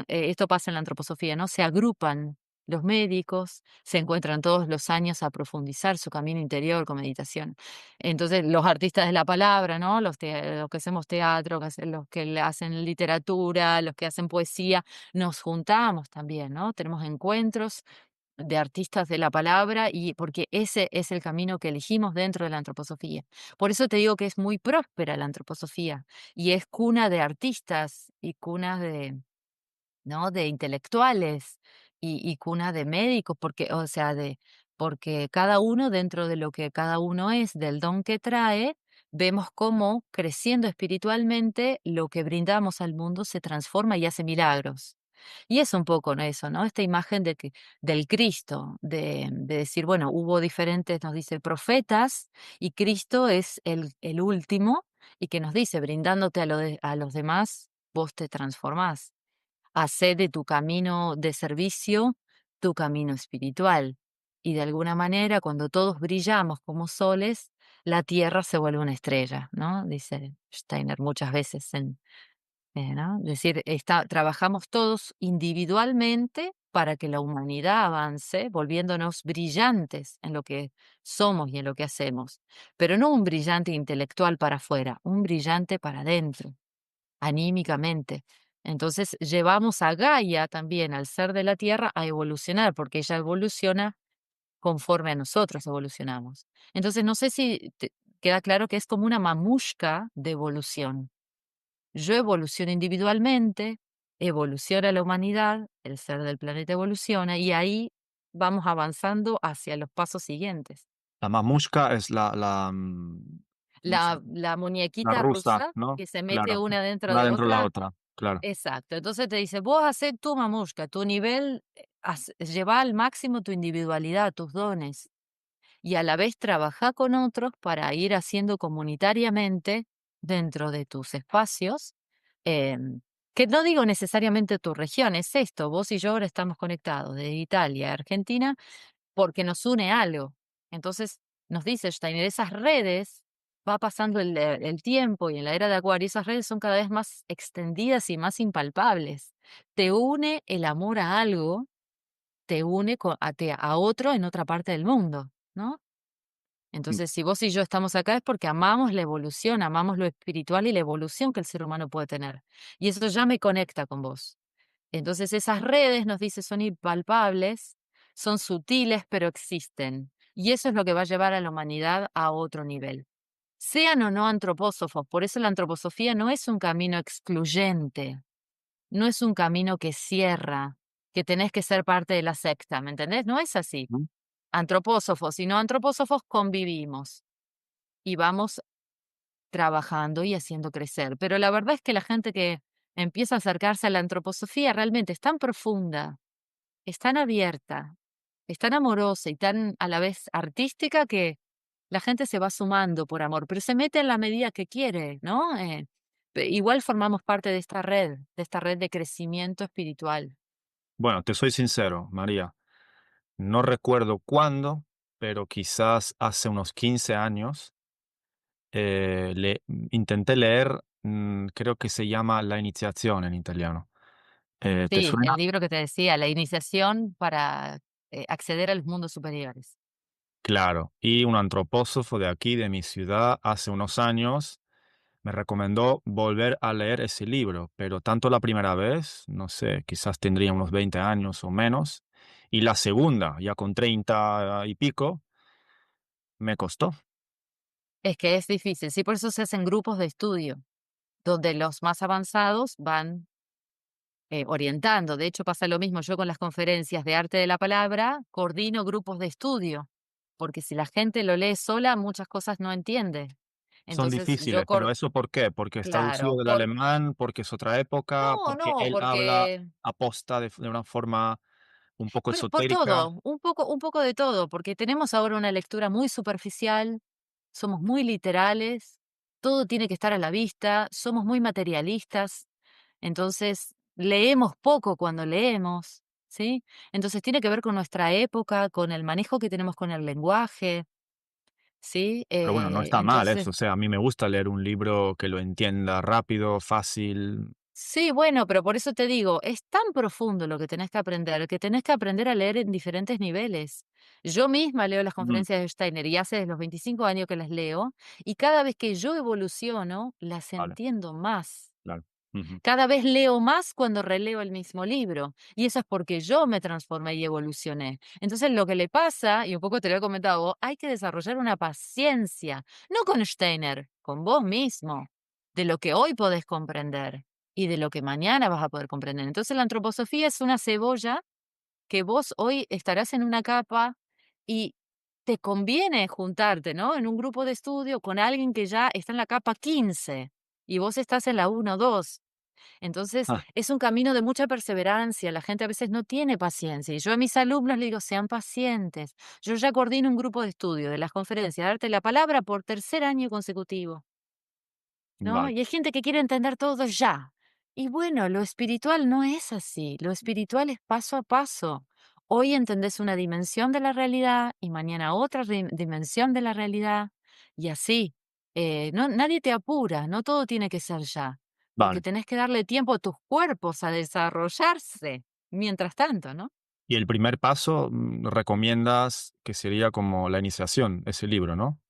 esto pasa en la antroposofía, ¿no? Se agrupan los médicos, se encuentran todos los años a profundizar su camino interior con meditación. Entonces, los artistas de la palabra, ¿no? Los que hacemos teatro, los que le hacen literatura, los que hacen poesía, nos juntamos también, ¿no? Tenemos encuentros de artistas de la palabra y porque ese es el camino que elegimos dentro de la antroposofía. Por eso te digo que es muy próspera la antroposofía y es cuna de artistas y cuna de, ¿no? De intelectuales y cuna de médicos, porque, o sea, porque cada uno dentro de lo que cada uno es, del don que trae, vemos cómo creciendo espiritualmente lo que brindamos al mundo se transforma y hace milagros. Y es un poco, ¿no? Eso, ¿no? Esta imagen del Cristo, de decir, bueno, hubo diferentes, nos dice, profetas, y Cristo es el último, y que nos dice, brindándote a los demás, vos te transformás. Hacé de tu camino de servicio tu camino espiritual. Y de alguna manera, cuando todos brillamos como soles, la tierra se vuelve una estrella, ¿no? Dice Steiner muchas veces ¿no? Es decir, trabajamos todos individualmente para que la humanidad avance, volviéndonos brillantes en lo que somos y en lo que hacemos, pero no un brillante intelectual para afuera, un brillante para adentro, anímicamente. Entonces llevamos a Gaia también, al ser de la Tierra, a evolucionar, porque ella evoluciona conforme a nosotros evolucionamos. Entonces, no sé si te queda claro que es como una mamushka de evolución. Yo evoluciono individualmente, evoluciona la humanidad, el ser del planeta evoluciona y ahí vamos avanzando hacia los pasos siguientes. La mamushka es ¿cómo se llama? La La muñequita rusa, rusa ¿no? que se mete Claro, una dentro una de dentro de la otra, otra, claro. exacto. Entonces te dice, vos hacés tu mamushka, tu nivel, lleva al máximo tu individualidad, tus dones, y a la vez trabaja con otros para ir haciendo comunitariamente dentro de tus espacios, que no digo necesariamente tu región, es esto, vos y yo ahora estamos conectados de Italia a Argentina porque nos une algo. Entonces, nos dice Steiner, esas redes, va pasando el tiempo y en la era de Acuario, esas redes son cada vez más extendidas y más impalpables. Te une el amor a algo, te une a otro en otra parte del mundo, ¿no? Mm, Entonces, si vos y yo estamos acá es porque amamos la evolución, amamos lo espiritual y la evolución que el ser humano puede tener. Y eso ya me conecta con vos. Entonces, esas redes, nos dice, son impalpables, son sutiles, pero existen. Y eso es lo que va a llevar a la humanidad a otro nivel. Sean o no antropósofos, por eso la antroposofía no es un camino excluyente, no es un camino que cierra, que tenés que ser parte de la secta, ¿me entendés? No es así. mm. Antropósofos y no antropósofos convivimos. y vamos trabajando y haciendo crecer. Pero la verdad es que la gente que empieza a acercarse a la antroposofía realmente es tan profunda, es tan abierta, es tan amorosa y tan a la vez artística que la gente se va sumando por amor, pero se mete en la medida que quiere, ¿no? Igual formamos parte de esta red de crecimiento espiritual. Bueno, te soy sincero, María, no recuerdo cuándo, pero quizás hace unos 15 años intenté leer, creo que se llama La Iniziazione en italiano. ¿Te Sí, el suena? libro que te decía, la iniciación para acceder a los mundos superiores. Claro. Y un antropósofo de aquí, de mi ciudad, hace unos años, me recomendó volver a leer ese libro, pero tanto la primera vez, no sé, quizás tendría unos 20 años o menos, y la segunda, ya con 30 y pico, me costó. Es que es difícil, sí, por eso se hacen grupos de estudio, donde los más avanzados van orientando. De hecho, pasa lo mismo yo con las conferencias de arte de la palabra, coordino grupos de estudio, porque si la gente lo lee sola, muchas cosas no entiende. Son Entonces, difíciles, pero ¿eso por qué? ¿Porque es traducido claro, del alemán? ¿Porque es otra época? no, ¿Porque no, él habla porque aposta de una forma un poco por esotérica? todo, un poco de todo, porque tenemos ahora una lectura muy superficial, somos muy literales, todo tiene que estar a la vista, somos muy materialistas, entonces leemos poco cuando leemos, ¿sí? Entonces tiene que ver con nuestra época, con el manejo que tenemos con el lenguaje, ¿sí? Pero bueno, no está mal Entonces eso, o sea, a mí me gusta leer un libro que lo entienda rápido, fácil. sí, bueno, pero por eso te digo, es tan profundo lo que tenés que aprender a leer en diferentes niveles. Yo misma leo las Mm, conferencias de Steiner y hace desde los 25 años que las leo, y cada vez que yo evoluciono, las vale, entiendo más. claro. Ujú. Cada vez leo más cuando releo el mismo libro, y eso es porque yo me transformé y evolucioné. Entonces, lo que le pasa, y un poco te lo he comentado, a vos, hay que desarrollar una paciencia, no con Steiner, con vos mismo, de lo que hoy podés comprender y de lo que mañana vas a poder comprender. Entonces, la antroposofía es una cebolla que vos hoy estarás en una capa y te conviene juntarte, ¿no? En un grupo de estudio con alguien que ya está en la capa 15 y vos estás en la 1 o 2. Entonces, Ah, es un camino de mucha perseverancia, la gente a veces no tiene paciencia, y yo a mis alumnos les digo, sean pacientes. Yo ya coordino un grupo de estudio de las conferencias, darte la palabra por tercer año consecutivo, ¿no? vale, Y hay gente que quiere entender todo ya. Y bueno, lo espiritual no es así, lo espiritual es paso a paso. Hoy entendés una dimensión de la realidad y mañana otra dimensión de la realidad y así. No, nadie te apura, no todo tiene que ser ya, porque vale. tenés que darle tiempo a tus cuerpos a desarrollarse mientras tanto, ¿no? Y el primer paso, recomiendas que sería como la iniciación, ese libro, ¿no?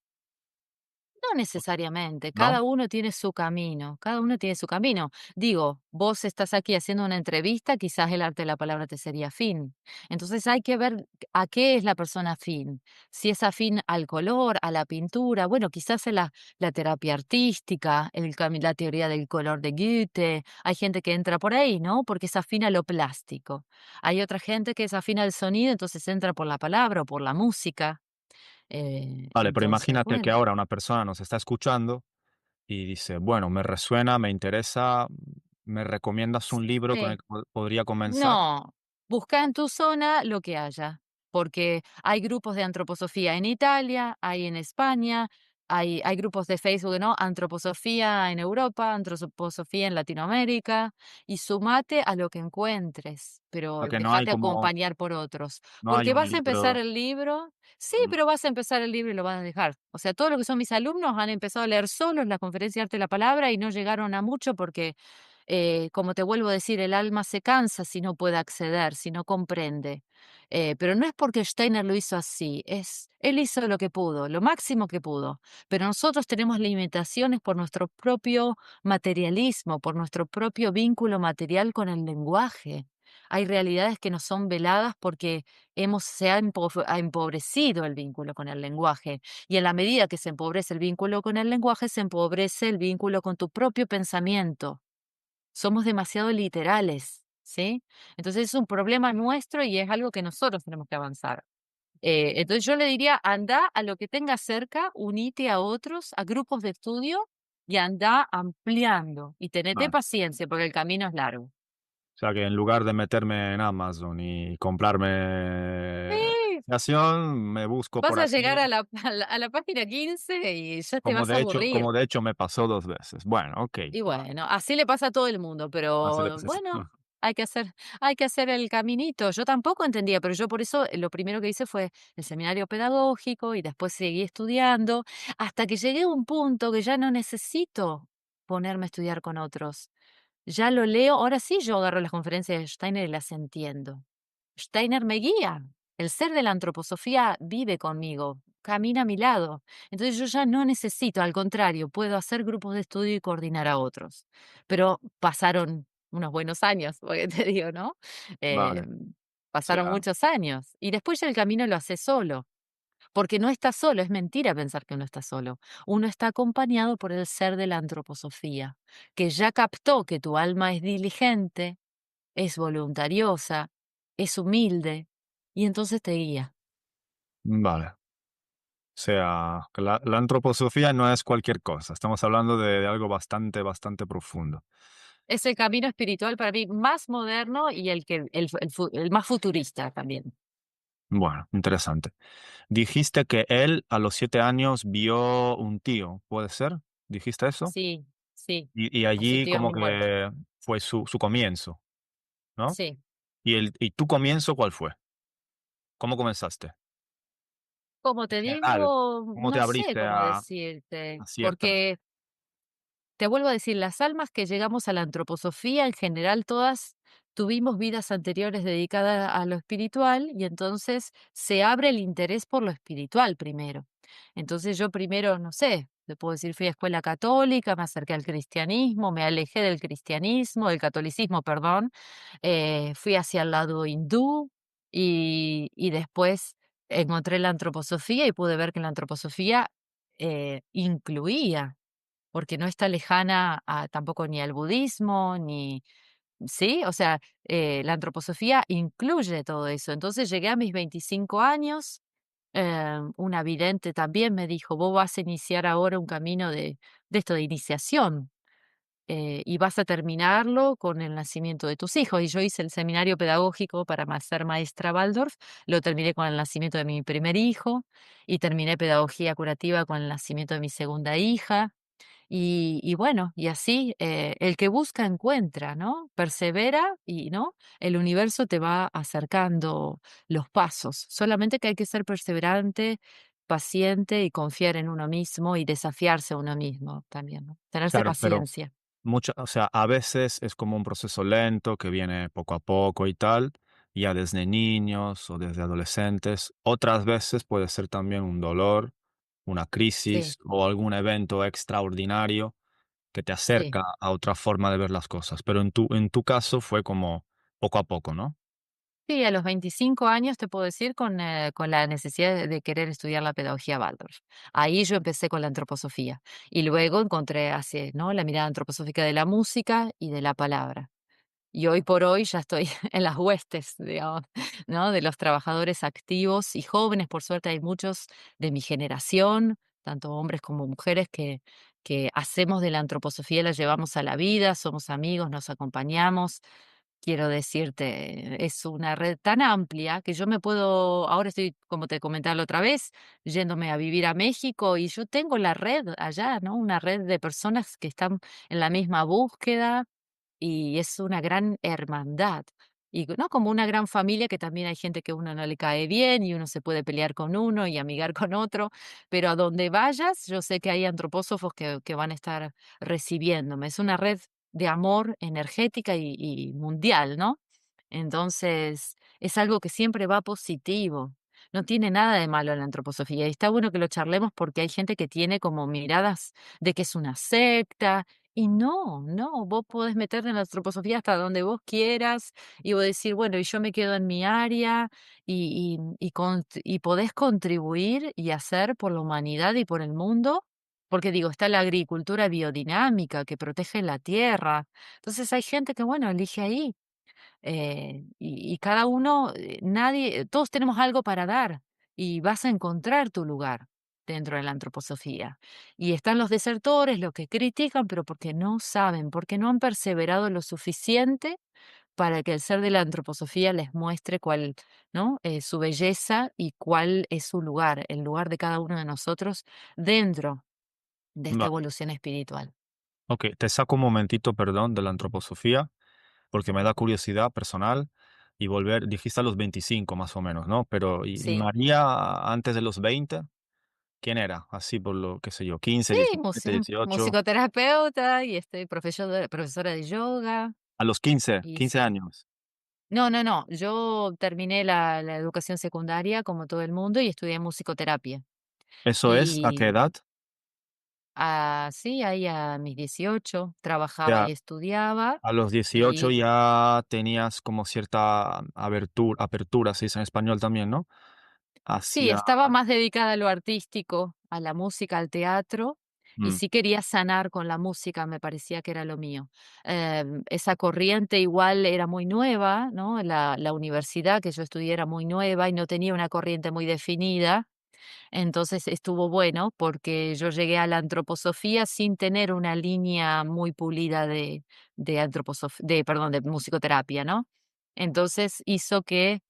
No necesariamente, ¿No? cada uno tiene su camino, cada uno tiene su camino. Digo, vos estás aquí haciendo una entrevista, quizás el arte de la palabra te sería afín. Entonces hay que ver a qué es la persona afín. Si es afín al color, a la pintura, bueno, quizás es la terapia artística, la teoría del color de Goethe. Hay gente que entra por ahí, ¿no? Porque es afín a lo plástico. Hay otra gente que es afín al sonido, entonces entra por la palabra o por la música. Vale, pero Entonces, imagínate que bueno. ahora una persona nos está escuchando y dice, bueno, me resuena, me interesa, ¿me recomiendas un libro con el Sí. que podría comenzar? No, busca en tu zona lo que haya, porque hay grupos de antroposofía en Italia, hay en España, hay grupos de Facebook, ¿no? Antroposofía en Europa, antroposofía en Latinoamérica, y sumate a lo que encuentres, pero Porque no hay déjate como, acompañar por otros, no hay porque un vas a empezar libro. el libro, sí, Mm, pero vas a empezar el libro y lo vas a dejar. O sea, todo lo que son mis alumnos han empezado a leer solos la conferencia de arte de la palabra y no llegaron a mucho porque como te vuelvo a decir, el alma se cansa si no puede acceder, si no comprende. Pero no es porque Steiner lo hizo así, él hizo lo que pudo, lo máximo que pudo. Pero nosotros tenemos limitaciones por nuestro propio materialismo, por nuestro propio vínculo material con el lenguaje. Hay realidades que nos son veladas porque ha empobrecido el vínculo con el lenguaje. Y en la medida que se empobrece el vínculo con el lenguaje, se empobrece el vínculo con tu propio pensamiento. Somos demasiado literales, ¿sí? Entonces es un problema nuestro y es algo que nosotros tenemos que avanzar. Entonces yo le diría, anda a lo que tengas cerca, unite a otros, a grupos de estudio y anda ampliando y tenete Vale. paciencia porque el camino es largo. O sea, que en lugar de meterme en Amazon y comprarme Sí, aplicación, me busco vas por a aquí, llegar a la página 15 y ya te como vas a de hecho aburrir. como de hecho me pasó 2 veces. Bueno, okey, Y vale. bueno, así le pasa a todo el mundo, Así le pero pasa bueno, hay que hacer hay que hacer el caminito. Yo tampoco entendía, pero yo por eso lo primero que hice fue el seminario pedagógico y después seguí estudiando, hasta que llegué a un punto que ya no necesito ponerme a estudiar con otros. Ya lo leo, ahora sí yo agarro las conferencias de Steiner y las entiendo. Steiner me guía. El ser de la antroposofía vive conmigo, camina a mi lado. Entonces yo ya no necesito, al contrario, puedo hacer grupos de estudio y coordinar a otros. Pero pasaron unos buenos años, porque te digo, ¿no? Vale, o Pasaron sea, muchos años y después ya el camino lo hace solo, porque no está solo, es mentira pensar que uno está solo. Uno está acompañado por el ser de la antroposofía, que ya captó que tu alma es diligente, es voluntariosa, es humilde, y entonces te guía. vale. O sea, que la antroposofía no es cualquier cosa. Estamos hablando de algo bastante, bastante profundo. Es el camino espiritual para mí más moderno y el más futurista también. Bueno, interesante. Dijiste que él a los 7 años vio un tío, ¿puede ser? ¿Dijiste eso? Sí, sí, Y a su allí tío como muerto. que fue su comienzo, ¿no? Sí. ¿Y tu comienzo cuál fue? ¿Cómo comenzaste? Como En te general, digo, ¿cómo te no sé abriste cómo a decirte, cierta? porque te vuelvo a decir, las almas que llegamos a la antroposofía, en general, todas tuvimos vidas anteriores dedicadas a lo espiritual y entonces se abre el interés por lo espiritual primero. Entonces yo primero, no sé, te puedo decir, fui a escuela católica, me acerqué al cristianismo, me alejé del cristianismo, del catolicismo, perdón, fui hacia el lado hindú y después encontré la antroposofía y pude ver que la antroposofía incluía porque no está lejana a tampoco ni al budismo, ni ¿sí? O sea, la antroposofía incluye todo eso. Entonces llegué a mis 25 años, una vidente también me dijo: "Vos vas a iniciar ahora un camino de esto, de iniciación, y vas a terminarlo con el nacimiento de tus hijos". Y yo hice el seminario pedagógico para ser maestra Waldorf, lo terminé con el nacimiento de mi primer hijo, y terminé pedagogía curativa con el nacimiento de mi segunda hija. Y bueno, y así, el que busca encuentra, ¿no? Persevera y, ¿no? El universo te va acercando los pasos. Solamente que hay que ser perseverante, paciente y confiar en uno mismo y desafiarse a uno mismo también, ¿no? Tenerse Claro, pero paciencia. o sea, a veces es como un proceso lento que viene poco a poco y tal, ya desde niños o desde adolescentes. Otras veces puede ser también un dolor, una Sí, crisis o algún evento extraordinario que te sí. acerca a otra forma de ver las cosas. Pero en tu caso fue como poco a poco, ¿no? Sí, a los 25 años te puedo decir con la necesidad de querer estudiar la pedagogía Waldorf. Ahí yo empecé con la antroposofía y luego encontré así, ¿no? La mirada antroposófica de la música y de la palabra. Y hoy por hoy ya estoy en las huestes, digamos, ¿no? De los trabajadores activos y jóvenes, por suerte hay muchos de mi generación, tanto hombres como mujeres, que hacemos de la antroposofía, la llevamos a la vida, somos amigos, nos acompañamos. Quiero decirte, es una red tan amplia que yo me puedo, ahora estoy, como te comentaba la otra vez, yéndome a vivir a México y yo tengo la red allá, ¿no? Una red de personas que están en la misma búsqueda y es una gran hermandad. Y no como una gran familia que también hay gente que a uno no le cae bien y uno se puede pelear con uno y amigar con otro, pero a donde vayas, yo sé que hay antropósofos que van a estar recibiéndome. Es una red de amor energética y mundial, ¿no? Entonces, es algo que siempre va positivo. No tiene nada de malo la antroposofía. Y está bueno que lo charlemos porque hay gente que tiene como miradas de que es una secta. Y no, no, vos podés meterte en la antroposofía hasta donde vos quieras y vos decir, bueno, y yo me quedo en mi área y podés contribuir y hacer por la humanidad y por el mundo, porque digo, está la agricultura biodinámica que protege la tierra. Entonces hay gente que, bueno, elige ahí. Y cada uno, nadie todos tenemos algo para dar. y vas a encontrar tu lugar dentro de la antroposofía. Y están los desertores, los que critican, pero porque no saben, porque no han perseverado lo suficiente para que el ser de la antroposofía les muestre cuál, ¿no? Su belleza y cuál es su lugar, el lugar de cada uno de nosotros dentro de esta Va. evolución espiritual. Ok, te saco un momentito, perdón, de la antroposofía, porque me da curiosidad personal y volver, dijiste a los 25 más o menos, ¿no? Pero, ¿y Sí, María antes de los 20? ¿Quién era? Así por lo, qué sé yo, 15, sí, 17, 18. musicoterapeuta y profesora de yoga. A los 15, Y 15 sí. años. No, no, no. Yo terminé la educación secundaria como todo el mundo y estudié musicoterapia. ¿Eso es a qué Y edad? así, ahí a mis 18 O trabajaba sea, y estudiaba. a los 18 Y ya tenías como cierta apertura, se dice en español también, ¿no? sí, Hacia... estaba más dedicada a lo artístico, a la música, al teatro, y Mm, sí quería sanar con la música, me parecía que era lo mío. Esa corriente igual era muy nueva, ¿no? La universidad que yo estudié era muy nueva y no tenía una corriente muy definida. Entonces estuvo bueno porque yo llegué a la antroposofía sin tener una línea muy pulida de musicoterapia, ¿no? Entonces hizo que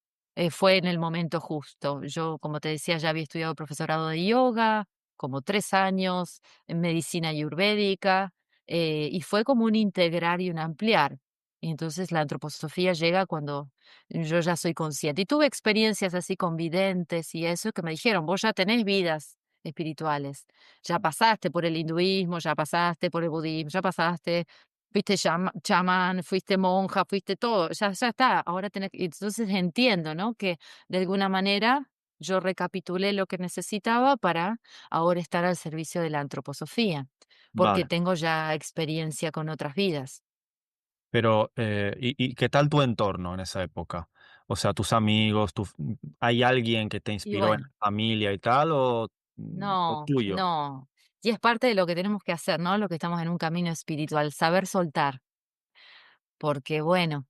fue en el momento justo. Yo, como te decía, ya había estudiado profesorado de yoga, como 3 años, en medicina ayurvédica, y fue como un integrar y un ampliar. Y entonces la antroposofía llega cuando yo ya soy consciente. Y tuve experiencias así con videntes y eso que me dijeron, vos ya tenés vidas espirituales, ya pasaste por el hinduismo, ya pasaste por el budismo, ya pasaste, fuiste chamán, fuiste monja, fuiste todo, ya está, ahora tenés, y entonces entiendo, ¿no? Que de alguna manera yo recapitulé lo que necesitaba para ahora estar al servicio de la antroposofía, porque vale. tengo ya experiencia con otras vidas. Pero, ¿y qué tal tu entorno en esa época? O sea, tus amigos, ¿hay alguien que te Y inspiró en bueno. la familia y tal, o No, tuyo? no. Y es parte de lo que tenemos que hacer, ¿no? Lo que estamos en un camino espiritual, saber soltar, porque bueno,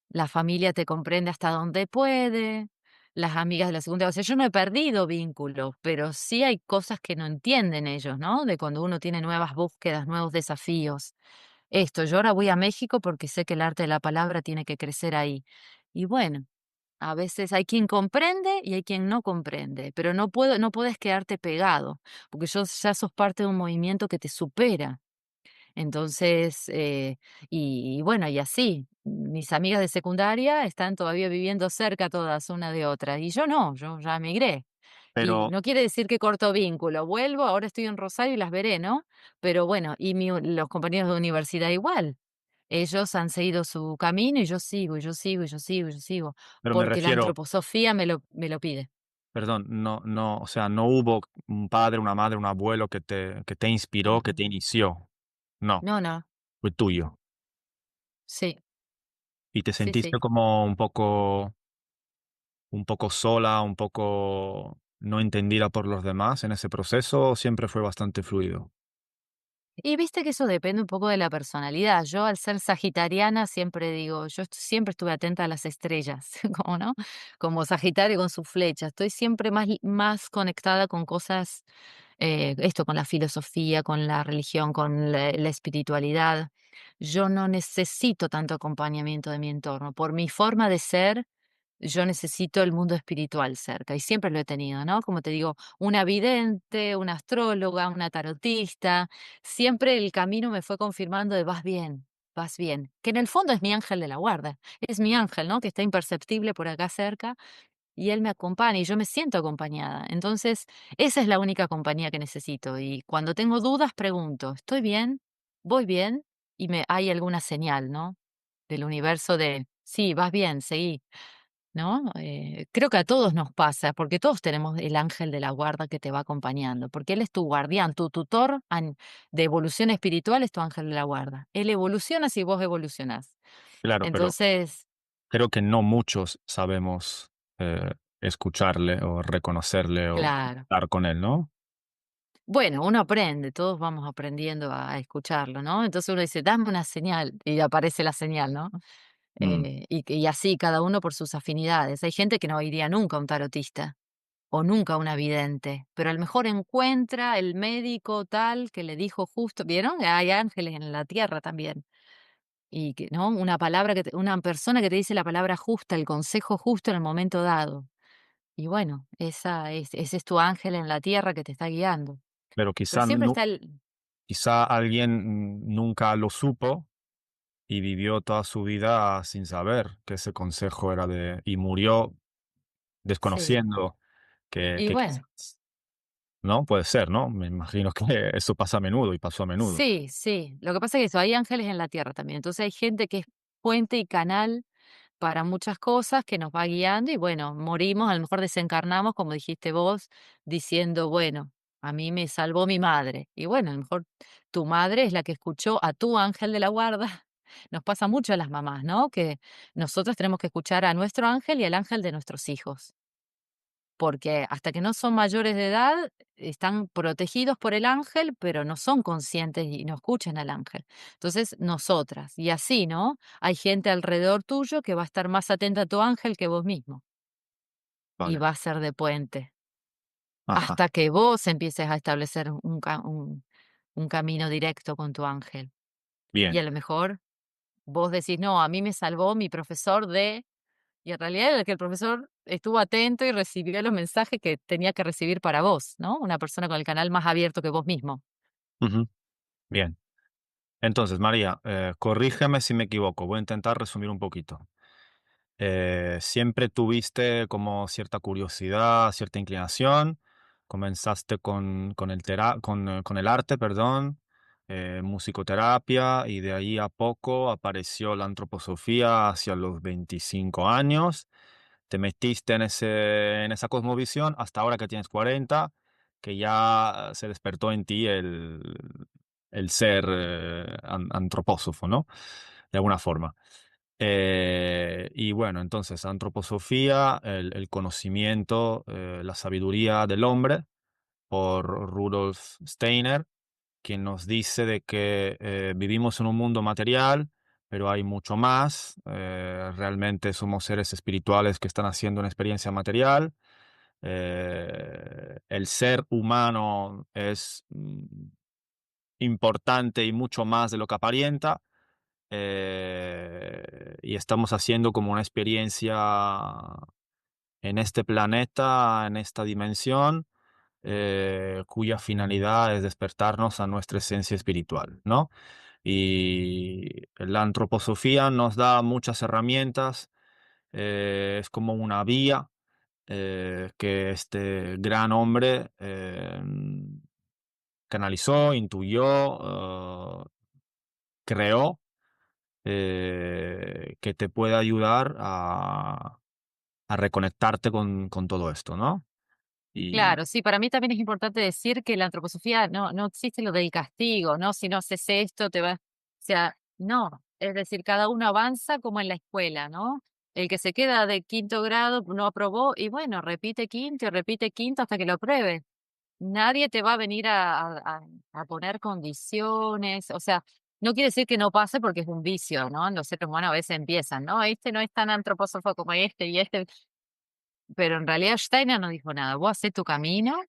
la familia te comprende hasta donde puede, las amigas de la segunda, o sea, yo no he perdido vínculos, pero sí hay cosas que no entienden ellos, ¿no? De cuando uno tiene nuevas búsquedas, nuevos desafíos. Esto, yo ahora voy a México porque sé que el arte de la palabra tiene que crecer ahí. Y bueno, a veces hay quien comprende y hay quien no comprende, pero no puedes quedarte pegado, porque ya sos parte de un movimiento que te supera. Entonces, y bueno, y así, mis amigas de secundaria están todavía viviendo cerca todas una de otra, y yo no, yo ya emigré. Y Pero, no quiere decir que corto vínculo, vuelvo, ahora estoy en Rosario y las veré, ¿no? Pero bueno, los compañeros de universidad igual. Ellos han seguido su camino y yo sigo, y yo sigo, y yo sigo, y yo sigo, pero me porque la refiero, antroposofía me lo pide. perdón, no, o sea, no hubo un padre, una madre, un abuelo que te inspiró, que te Mm, inició. No, no, no, fue tuyo. sí, ¿Y te sí, sentiste sí. como un poco sola, un poco no entendida por los demás en ese proceso, o siempre fue bastante fluido? Y viste que eso depende un poco de la personalidad. Yo, al ser sagitariana, siempre digo, siempre estuve atenta a las estrellas, como no, como Sagitario con su flecha. Estoy siempre más conectada con cosas, esto, con la filosofía, con la religión, con la espiritualidad. Yo no necesito tanto acompañamiento de mi entorno. Por mi forma de ser, yo necesito el mundo espiritual cerca y siempre lo he tenido, ¿no? Como te digo, una vidente, una astróloga, una tarotista, siempre el camino me fue confirmando de vas bien, que en el fondo es mi ángel de la guarda, es mi ángel, ¿no? Que está imperceptible por acá cerca y él me acompaña y yo me siento acompañada. Entonces, esa es la única compañía que necesito y cuando tengo dudas pregunto, ¿estoy bien? ¿Voy bien? Y hay alguna señal, ¿no? Del universo de, sí, vas bien, seguí. ¿No? Creo que a todos nos pasa, porque todos tenemos el ángel de la guarda que te va acompañando, porque él es tu guardián, tu tutor de evolución espiritual es tu ángel de la guarda. Él evoluciona si vos evolucionás. Claro, pero Entonces, creo que no muchos sabemos, escucharle o reconocerle o claro. estar con él, ¿no? Bueno, uno aprende, todos vamos aprendiendo a escucharlo, ¿no? Entonces uno dice, dame una señal, y aparece la señal, ¿no? Mm, Y así, cada uno por sus afinidades. Hay gente que no iría nunca a un tarotista. o nunca una vidente, pero a lo mejor encuentra el médico tal que le dijo justo, ¿vieron? Hay ángeles en la tierra también. Y que, ¿no? Una palabra una persona que te dice la palabra justa, el consejo justo en el momento dado. Y bueno, ese es tu ángel en la tierra que te está guiando. Pero Pero siempre está el quizá alguien nunca lo supo y vivió toda su vida sin saber que ese consejo era y murió sí. desconociendo Y que bueno, quizás, ¿no? Puede ser, ¿no? Me imagino que eso pasa a menudo y pasó a menudo. sí, sí. Lo que pasa es que eso, hay ángeles en la tierra también. Entonces hay gente que es puente y canal para muchas cosas que nos va guiando y bueno, morimos, a lo mejor desencarnamos, como dijiste vos, diciendo, bueno, a mí me salvó mi madre. Y bueno, a lo mejor tu madre es la que escuchó a tu ángel de la guarda. Nos pasa mucho a las mamás, ¿no? Que nosotros tenemos que escuchar a nuestro ángel y al ángel de nuestros hijos. Porque hasta que no son mayores de edad, están protegidos por el ángel, pero no son conscientes y no escuchan al ángel. Entonces, nosotras, y así, ¿no? Hay gente alrededor tuyo que va a estar más atenta a tu ángel que vos mismo, y Vale. va a ser de puente, Ajá. hasta que vos empieces a establecer un camino directo con tu ángel. Y Bien. a lo mejor vos decís, no, a mí me salvó mi profesor de... Y en realidad el profesor estuvo atento y recibió los mensajes que tenía que recibir para vos, ¿no? Una persona con el canal más abierto que vos mismo. Ujú. Bien. Entonces, María, corrígeme si me equivoco. Voy a intentar resumir un poquito. Siempre tuviste como cierta curiosidad, cierta inclinación. Comenzaste con el arte, perdón, musicoterapia, y de ahí a poco apareció la antroposofía hacia los 25 años. Te metiste en esa cosmovisión hasta ahora que tienes 40, que ya se despertó en ti el ser antropósofo, ¿no? De alguna forma. Y bueno, entonces, antroposofía, el conocimiento, la sabiduría del hombre, por Rudolf Steiner, quien nos dice de que vivimos en un mundo material, pero hay mucho más. Realmente somos seres espirituales que están haciendo una experiencia material. El ser humano es importante y mucho más de lo que aparenta, y estamos haciendo como una experiencia en este planeta, en esta dimensión, cuya finalidad es despertarnos a nuestra esencia espiritual, ¿no? Y la antroposofía nos da muchas herramientas, es como una vía que este gran hombre canalizó, intuyó, creó, que te puede ayudar a reconectarte con todo esto, ¿no? Y Claro, sí, para mí también es importante decir que la antroposofía no existe lo del castigo, ¿no? Si no haces esto, te va. O sea, no. Es decir, cada uno avanza como en la escuela, ¿no? El que se queda de quinto grado no aprobó y bueno, repite quinto hasta que lo apruebe. Nadie te va a venir a poner condiciones, o sea, no quiere decir que no pase porque es un vicio, ¿no? Los seres humanos a veces empiezan, ¿no? Este no es tan antropósofo como este y este, pero en realidad Steiner no dijo nada. Vos hacés tu camino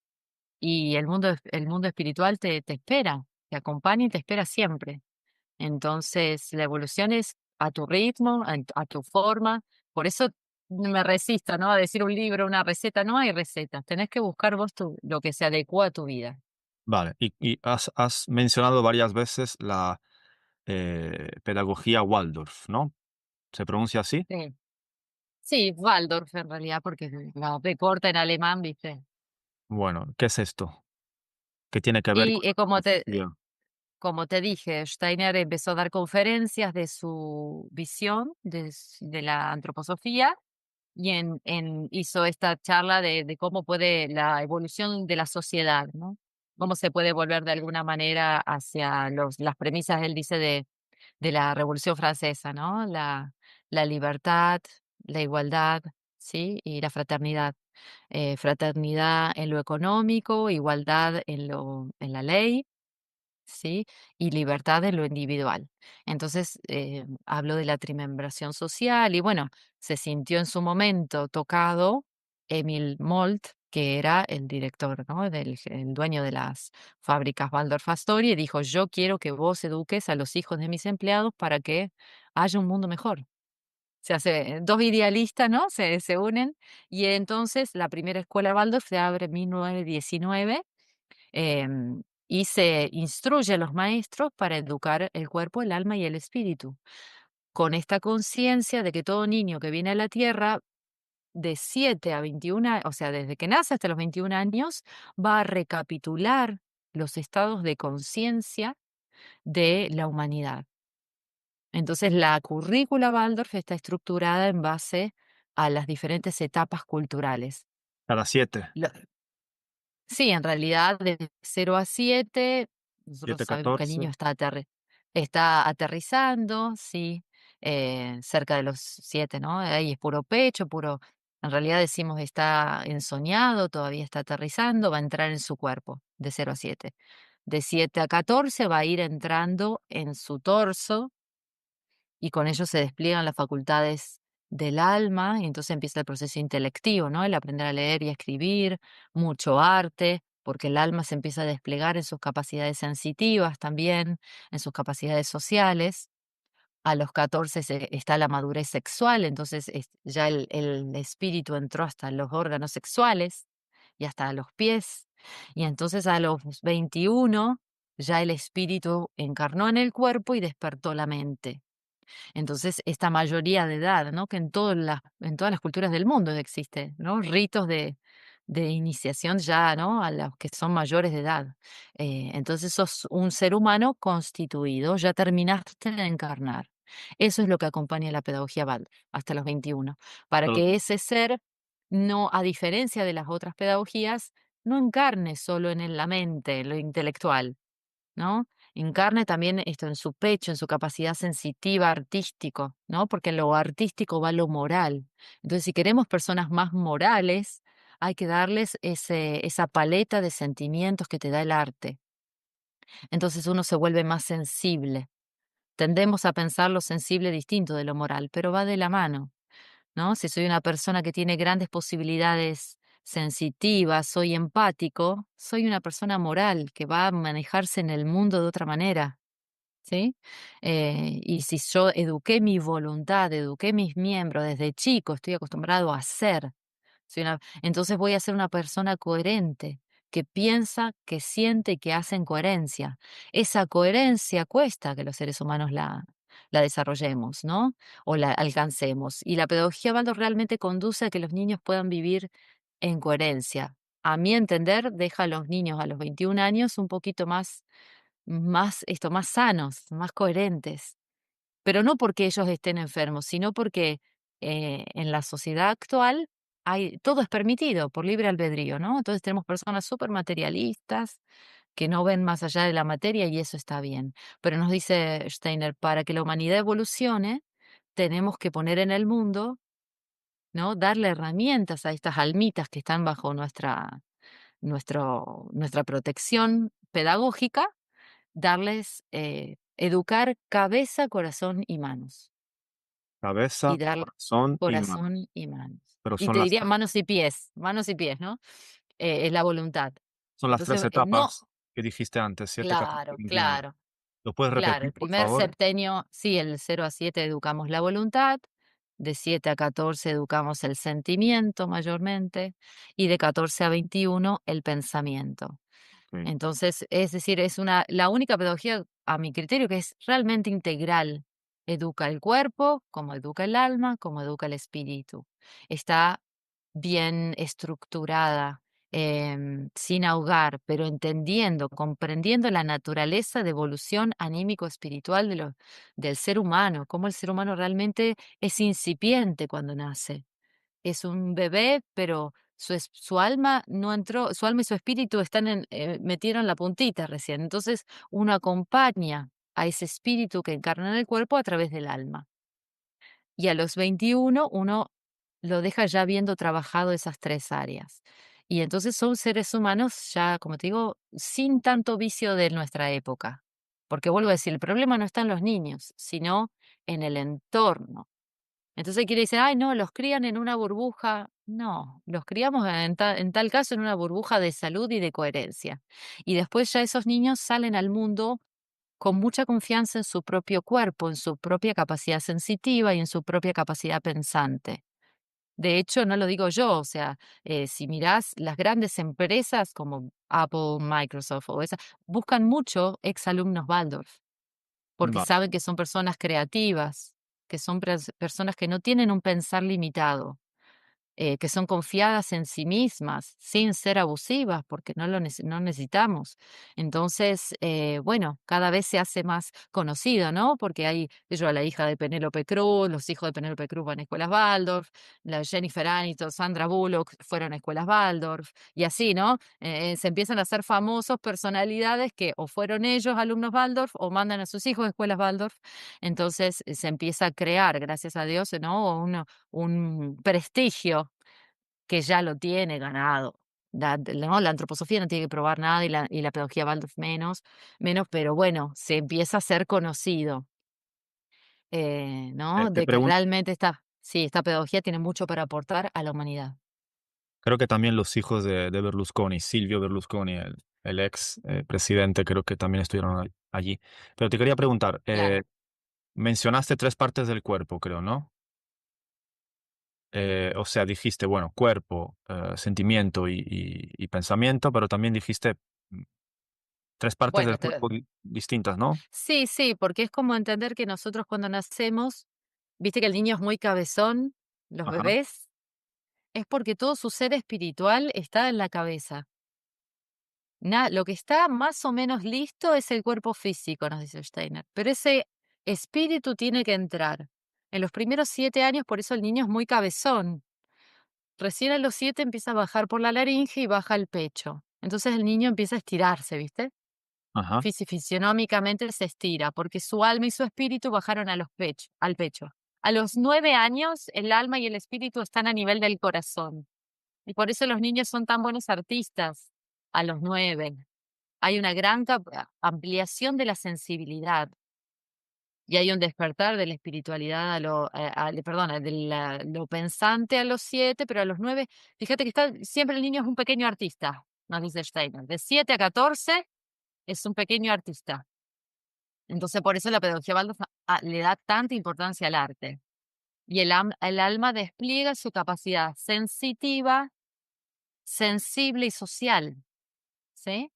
y el mundo espiritual te espera, te acompaña y te espera siempre. Entonces, la evolución es a tu ritmo, a tu forma. Por eso me resisto, ¿no? A decir un libro, una receta. No hay recetas. Tenés que buscar vos lo que se adecua a tu vida. vale, y has mencionado varias veces la pedagogía Waldorf, ¿no? ¿Se pronuncia así? Sí. Sí, Waldorf en realidad, porque la B corta en alemán, ¿viste? Bueno, ¿qué es esto? ¿Qué tiene que ver Y con la filosofía? como te dije, Steiner empezó a dar conferencias de su visión de la antroposofía y hizo esta charla de cómo puede la evolución de la sociedad, ¿no? Cómo se puede volver de alguna manera hacia las premisas, él dice, de la Revolución Francesa, ¿no? La libertad, la igualdad, ¿sí? Y la fraternidad. Fraternidad en lo económico, igualdad en la ley, ¿sí? Y libertad en lo individual. Entonces, habló de la trimembración social y bueno, se sintió en su momento tocado Emil Molt, que era el director, ¿no? El dueño de las fábricas Waldorf Astoria, y dijo: "Yo quiero que vos eduques a los hijos de mis empleados para que haya un mundo mejor". Se hace 2 idealistas, ¿no? Se unen, y entonces la primera escuela Waldorf se abre en 1919, y se instruye a los maestros para educar el cuerpo, el alma y el espíritu, con esta conciencia de que todo niño que viene a la Tierra de 7 a 21, o sea, desde que nace hasta los 21 años, va a recapitular los estados de conciencia de la humanidad. Entonces, la currícula Waldorf está estructurada en base a las diferentes etapas culturales. Cada 7, Lo Sí, en realidad de 0 a 7 nosotros 7, sabemos que el 14. niño está aterrizando, sí, cerca de los 7, ¿no? Ahí es puro pecho, puro en realidad decimos está ensoñado, todavía está aterrizando, va a entrar en su cuerpo, de 0 a 7. De 7 a 14 va a ir entrando en su torso, y con ello se despliegan las facultades del alma, y entonces empieza el proceso intelectivo, ¿no? El aprender a leer y a escribir, mucho arte, porque el alma se empieza a desplegar en sus capacidades sensitivas también, en sus capacidades sociales. A los 14 está la madurez sexual, entonces ya el espíritu entró hasta los órganos sexuales y hasta los pies. Y entonces a los 21 ya el espíritu encarnó en el cuerpo y despertó la mente. Entonces, esta mayoría de edad, ¿no? Que en todas las culturas del mundo existe, ¿no? Ritos de iniciación ya, ¿no? A los que son mayores de edad. Entonces, sos un ser humano constituido, ya terminaste de encarnar. Eso es lo que acompaña la pedagogía Waldorf, hasta los 21, para Solo que ese ser no, a diferencia de las otras pedagogías, no encarne solo en la mente, en lo intelectual, ¿no? Encarne también esto en su pecho, en su capacidad sensitiva, artístico, ¿no? Porque en lo artístico va lo moral. Entonces, si queremos personas más morales, hay que darles esa paleta de sentimientos que te da el arte. Entonces uno se vuelve más sensible. Tendemos a pensar lo sensible distinto de lo moral, pero va de la mano, ¿no? Si soy una persona que tiene grandes posibilidades sensitivas, soy empático, soy una persona moral que va a manejarse en el mundo de otra manera. ¿Sí? Y si yo eduqué mi voluntad, eduqué mis miembros desde chico, estoy acostumbrado a hacer, entonces voy a ser una persona coherente, que piensa, que siente y que hace en coherencia. Esa coherencia cuesta que los seres humanos la desarrollemos, ¿no? O la alcancemos. Y la pedagogía Waldorf realmente conduce a que los niños puedan vivir en coherencia. A mi entender, deja a los niños a los 21 años un poquito más sanos, más coherentes, pero no porque ellos estén enfermos, sino porque, en la sociedad actual todo es permitido por libre albedrío, ¿no? Entonces tenemos personas súper materialistas que no ven más allá de la materia y eso está bien. Pero nos dice Steiner, para que la humanidad evolucione, tenemos que poner en el mundo, ¿no? Darle herramientas a estas almitas que están bajo nuestra protección pedagógica, darles, educar cabeza, corazón y manos. cabeza, Y dar corazón y mano. corazón y manos. Pero Y te son las diría manos y pies, ¿no? Es la voluntad. son las 3 Entonces, no, etapas que dijiste antes, 7, 14, claro, 21. claro, ¿Lo puedes claro. repetir, El por primer favor? septenio, sí, el 0 a 7 educamos la voluntad, de 7 a 14 educamos el sentimiento mayormente, y de 14 a 21 el pensamiento. Okey. Entonces, es decir, la única pedagogía, a mi criterio, que es realmente integral. Educa el cuerpo, como educa el alma, como educa el espíritu. Está bien estructurada, sin ahogar, pero entendiendo, comprendiendo la naturaleza de evolución anímico-espiritual del ser humano, cómo el ser humano realmente es incipiente cuando nace. Es un bebé, pero su alma no entró, su alma y su espíritu están metieron la puntita recién. Entonces, uno acompaña a ese espíritu que encarna en el cuerpo a través del alma. Y a los 21 uno lo deja ya habiendo trabajado esas 3 áreas. Y entonces son seres humanos ya, como te digo, sin tanto vicio de nuestra época. Porque vuelvo a decir, el problema no está en los niños, sino en el entorno. Entonces quiere decir, ay, no, los crían en una burbuja. No, los criamos en tal caso en una burbuja de salud y de coherencia. Y después ya esos niños salen al mundo con mucha confianza en su propio cuerpo, en su propia capacidad sensitiva y en su propia capacidad pensante. De hecho, no lo digo yo, o sea, si mirás las grandes empresas como Apple, Microsoft o esas, buscan mucho exalumnos Waldorf, porque Va saben que son personas creativas, que son personas que no tienen un pensar limitado, que son confiadas en sí mismas, sin ser abusivas, porque no necesitamos. Entonces, bueno, cada vez se hace más conocido, ¿no? Porque hay, yo, la hija de Penélope Cruz, los hijos de Penélope Cruz van a escuelas Waldorf, la Jennifer Aniston, Sandra Bullock fueron a escuelas Waldorf, y así, ¿no? Se empiezan a hacer famosos personalidades que o fueron ellos alumnos Waldorf o mandan a sus hijos a escuelas Waldorf. Entonces, se empieza a crear, gracias a Dios, ¿no? Un prestigio que ya lo tiene ganado. ¿No? La antroposofía no tiene que probar nada y la pedagogía Waldorf menos, pero bueno, se empieza a ser conocido, ¿no? te De que pregunto, realmente sí, esta pedagogía tiene mucho para aportar a la humanidad. creo que también los hijos de Berlusconi, Silvio Berlusconi, el ex, presidente, creo que también estuvieron allí. Pero te quería preguntar, Claro. mencionaste 3 partes del cuerpo, creo, ¿no? O sea, dijiste, bueno, cuerpo, sentimiento y pensamiento, pero también dijiste, mm, 3 partes Bueno, del cuerpo distintas, ¿no? sí, sí, porque es como entender que nosotros cuando nacemos, viste que el niño es muy cabezón, los Ajá, bebés, es porque todo su ser espiritual está en la cabeza. Lo que está más o menos listo es el cuerpo físico, nos dice Steiner, pero ese espíritu tiene que entrar. En los primeros 7 años, por eso el niño es muy cabezón. Recién a los 7 empieza a bajar por la laringe y baja el pecho. Entonces el niño empieza a estirarse, ¿viste? ajá, Fisionómicamente se estira, porque su alma y su espíritu bajaron al pecho. A los 9 años, el alma y el espíritu están a nivel del corazón. Y por eso los niños son tan buenos artistas a los 9. Hay una gran ampliación de la sensibilidad y hay un despertar de la espiritualidad perdona, lo pensante a los 7, pero a los 9, fíjate que siempre el niño es un pequeño artista, nos dice Steiner. De 7 a 14 es un pequeño artista. Entonces, por eso la pedagogía Waldorf le da tanta importancia al arte. Y el alma despliega su capacidad sensitiva, sensible y social, ¿sí?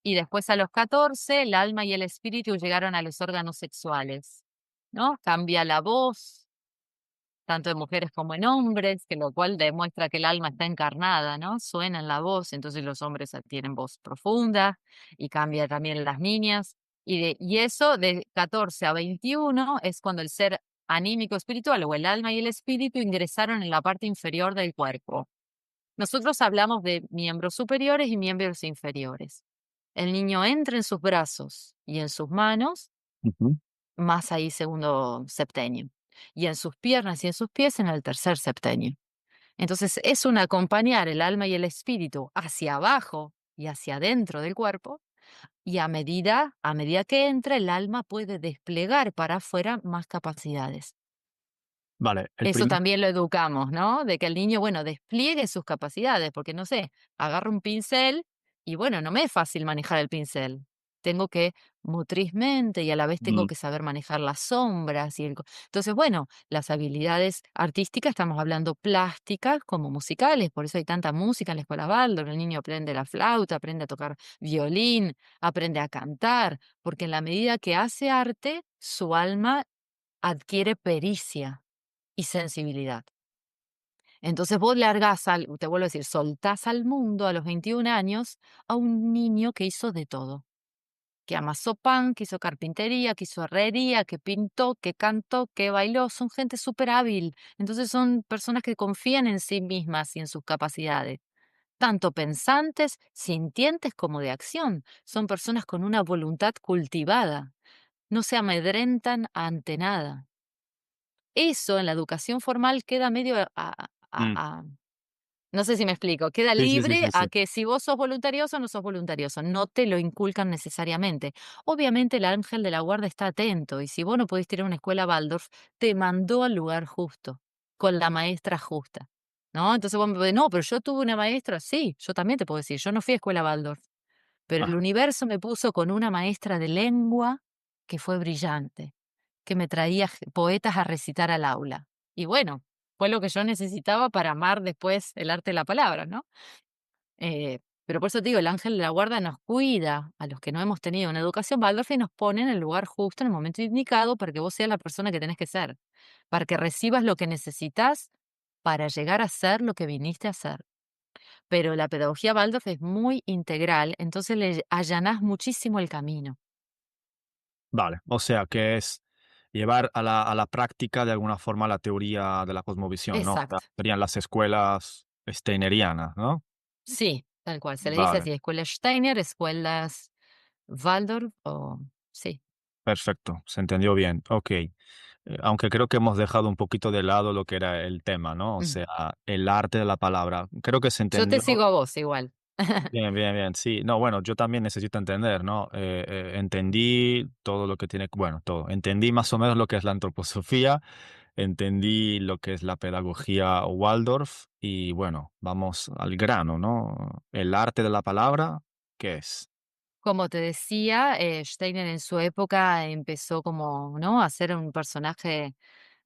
Y después a los 14 el alma y el espíritu llegaron a los órganos sexuales, ¿no? Cambia la voz, tanto en mujeres como en hombres, que lo cual demuestra que el alma está encarnada, ¿no? Suena en la voz, entonces los hombres tienen voz profunda y cambia también en las niñas. Y eso de 14 a 21 es cuando el ser anímico espiritual o el alma y el espíritu ingresaron en la parte inferior del cuerpo. Nosotros hablamos de miembros superiores y miembros inferiores. El niño entra en sus brazos y en sus manos, ujú. más ahí segundo septenio, y en sus piernas y en sus pies en el tercer septenio. Entonces es un acompañar el alma y el espíritu hacia abajo y hacia adentro del cuerpo, y a medida que entra, el alma puede desplegar para afuera más capacidades. Vale, el Eso primer también lo educamos, ¿no? De que el niño, bueno, despliegue sus capacidades, porque no sé, agarra un pincel y bueno, no me es fácil manejar el pincel. Tengo que motrizmente y a la vez tengo mm, que saber manejar las sombras entonces, bueno, las habilidades artísticas, estamos hablando plásticas como musicales, por eso hay tanta música en la escuela Waldorf. El niño aprende la flauta, aprende a tocar violín, aprende a cantar, porque en la medida que hace arte, su alma adquiere pericia y sensibilidad. Entonces vos te vuelvo a decir, soltás al mundo a los 21 años a un niño que hizo de todo, que amasó pan, que hizo carpintería, que hizo herrería, que pintó, que cantó, que bailó. Son gente súper hábil. Entonces son personas que confían en sí mismas y en sus capacidades, tanto pensantes, sintientes como de acción. Son personas con una voluntad cultivada. No se amedrentan ante nada. Eso en la educación formal queda medio mm, No sé si me explico. Queda Sí, sí, sí, libre sí, a sí. que si vos sos voluntarioso o no sos voluntarioso, no te lo inculcan necesariamente. Obviamente el ángel de la guarda está atento y si vos no pudiste ir a una escuela Waldorf, te mandó al lugar justo, con la maestra justa, ¿no? Entonces vos me podés, no, pero yo tuve una maestra, sí, yo también te puedo decir, yo no fui a escuela Waldorf, pero el Ah, universo me puso con una maestra de lengua que fue brillante, que me traía poetas a recitar al aula. Y bueno, fue lo que yo necesitaba para amar después el arte de la palabra, ¿no? Pero por eso te digo, el ángel de la guarda nos cuida a los que no hemos tenido una educación Waldorf y nos pone en el lugar justo, en el momento indicado, para que vos seas la persona que tenés que ser, para que recibas lo que necesitas para llegar a ser lo que viniste a ser. Pero la pedagogía Waldorf es muy integral, entonces le allanás muchísimo el camino. vale, o sea, que es llevar a la práctica de alguna forma la teoría de la cosmovisión, ¿no? O sea, Exacto. serían las escuelas steinerianas, ¿no? Sí, tal cual. Se le dice Vale, así, escuelas Steiner, escuelas Waldorf o sí. perfecto, se entendió bien. Ok. Aunque creo que hemos dejado un poquito de lado lo que era el tema, ¿no? O Mm. sea, el arte de la palabra. Creo que se Yo te entendió. sigo a vos igual. Bien, bien, bien. Sí, no, bueno, yo también necesito entender, ¿no? Entendí todo lo que tiene, bueno, todo. Entendí más o menos lo que es la antroposofía, entendí lo que es la pedagogía Waldorf y bueno, vamos al grano, ¿no? El arte de la palabra, ¿qué es? Como te decía, Steiner en su época empezó como, ¿no? A ser un personaje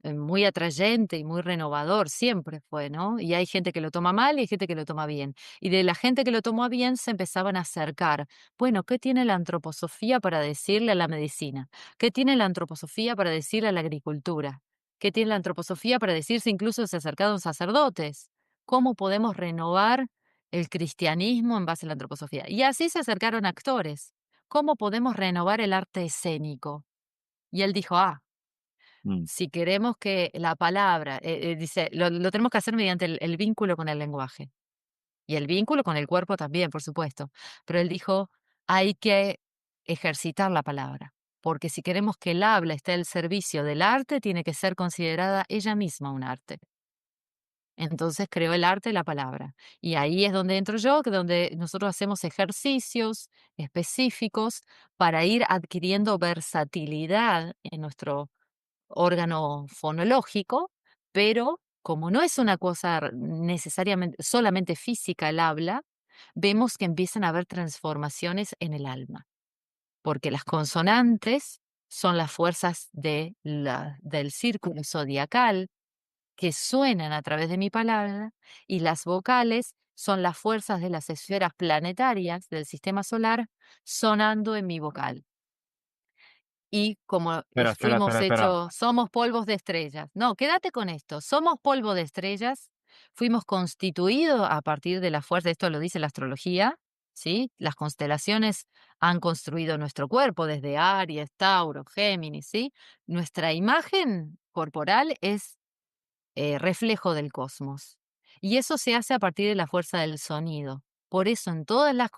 muy atrayente y muy renovador, siempre fue, ¿no? Y hay gente que lo toma mal y hay gente que lo toma bien. Y de la gente que lo tomó bien se empezaban a acercar. Bueno, ¿qué tiene la antroposofía para decirle a la medicina? ¿Qué tiene la antroposofía para decirle a la agricultura? ¿Qué tiene la antroposofía para decirse incluso se acercaron sacerdotes? ¿Cómo podemos renovar el cristianismo en base a la antroposofía? Y así se acercaron actores. ¿Cómo podemos renovar el arte escénico? Y él dijo, Mm. si queremos que la palabra, dice, lo tenemos que hacer mediante el vínculo con el lenguaje y el vínculo con el cuerpo también, por supuesto. Pero él dijo, hay que ejercitar la palabra, porque si queremos que el habla esté al servicio del arte, tiene que ser considerada ella misma un arte. Entonces creó el arte de la palabra. Y ahí es donde entro yo, que donde nosotros hacemos ejercicios específicos para ir adquiriendo versatilidad en nuestro órgano fonológico, pero como no es una cosa necesariamente solamente física el habla, vemos que empiezan a haber transformaciones en el alma, porque las consonantes son las fuerzas del círculo zodiacal que suenan a través de mi palabra y las vocales son las fuerzas de las esferas planetarias del sistema solar sonando en mi vocal. Y como Espera, espera, fuimos espera, espera. hechos somos polvos de estrellas. No, quédate con esto, somos polvo de estrellas, fuimos constituidos a partir de la fuerza, esto lo dice la astrología, ¿sí? Las constelaciones han construido nuestro cuerpo desde Aries, Tauro, Géminis, ¿sí? Nuestra imagen corporal es reflejo del cosmos. Y eso se hace a partir de la fuerza del sonido. Por eso en todas las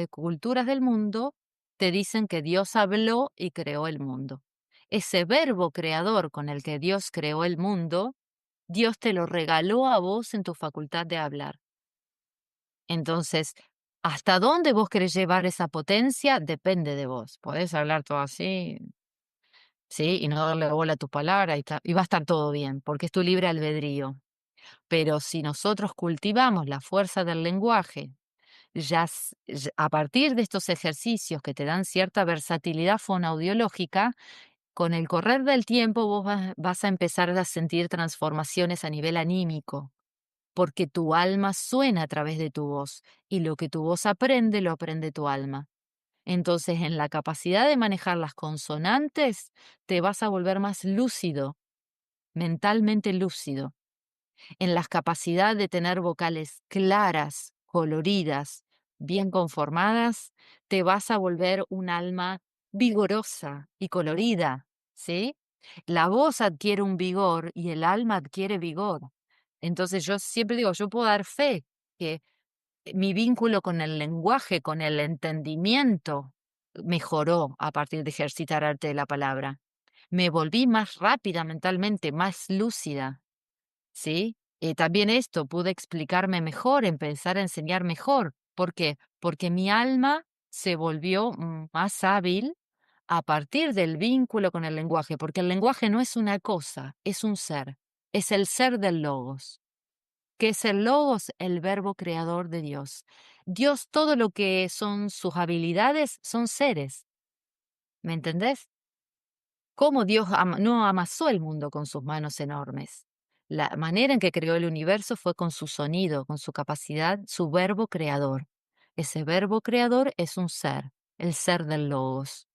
culturas del mundo te dicen que Dios habló y creó el mundo. Ese verbo creador con el que Dios creó el mundo, Dios te lo regaló a vos en tu facultad de hablar. Entonces, hasta dónde vos querés llevar esa potencia depende de vos. Podés hablar todo así, sí, y no darle bola a tus palabras y va a estar todo bien, porque es tu libre albedrío. Pero si nosotros cultivamos la fuerza del lenguaje, a partir de estos ejercicios que te dan cierta versatilidad fonoaudiológica, con el correr del tiempo vos vas a empezar a sentir transformaciones a nivel anímico, porque tu alma suena a través de tu voz y lo que tu voz aprende lo aprende tu alma. Entonces, en la capacidad de manejar las consonantes, te vas a volver más lúcido, mentalmente lúcido en las capacidades de tener vocales claras, coloridas, bien conformadas, te vas a volver un alma vigorosa y colorida, ¿sí? La voz adquiere un vigor y el alma adquiere vigor. Entonces yo siempre digo, yo puedo dar fe que mi vínculo con el lenguaje, con el entendimiento, mejoró a partir de ejercitar arte de la palabra. Me volví más rápida mentalmente, más lúcida, ¿sí? También esto, pude explicarme mejor, empezar a enseñar mejor. ¿Por qué? Porque mi alma se volvió más hábil a partir del vínculo con el lenguaje, porque el lenguaje no es una cosa, es un ser, es el ser del logos. ¿Qué es el logos? El verbo creador de Dios. Dios, todo lo que son sus habilidades, son seres. ¿Me entendés? Cómo Dios no amasó el mundo con sus manos enormes. La manera en que creó el universo fue con su sonido, con su capacidad, su verbo creador. Ese verbo creador es un ser, el ser del logos.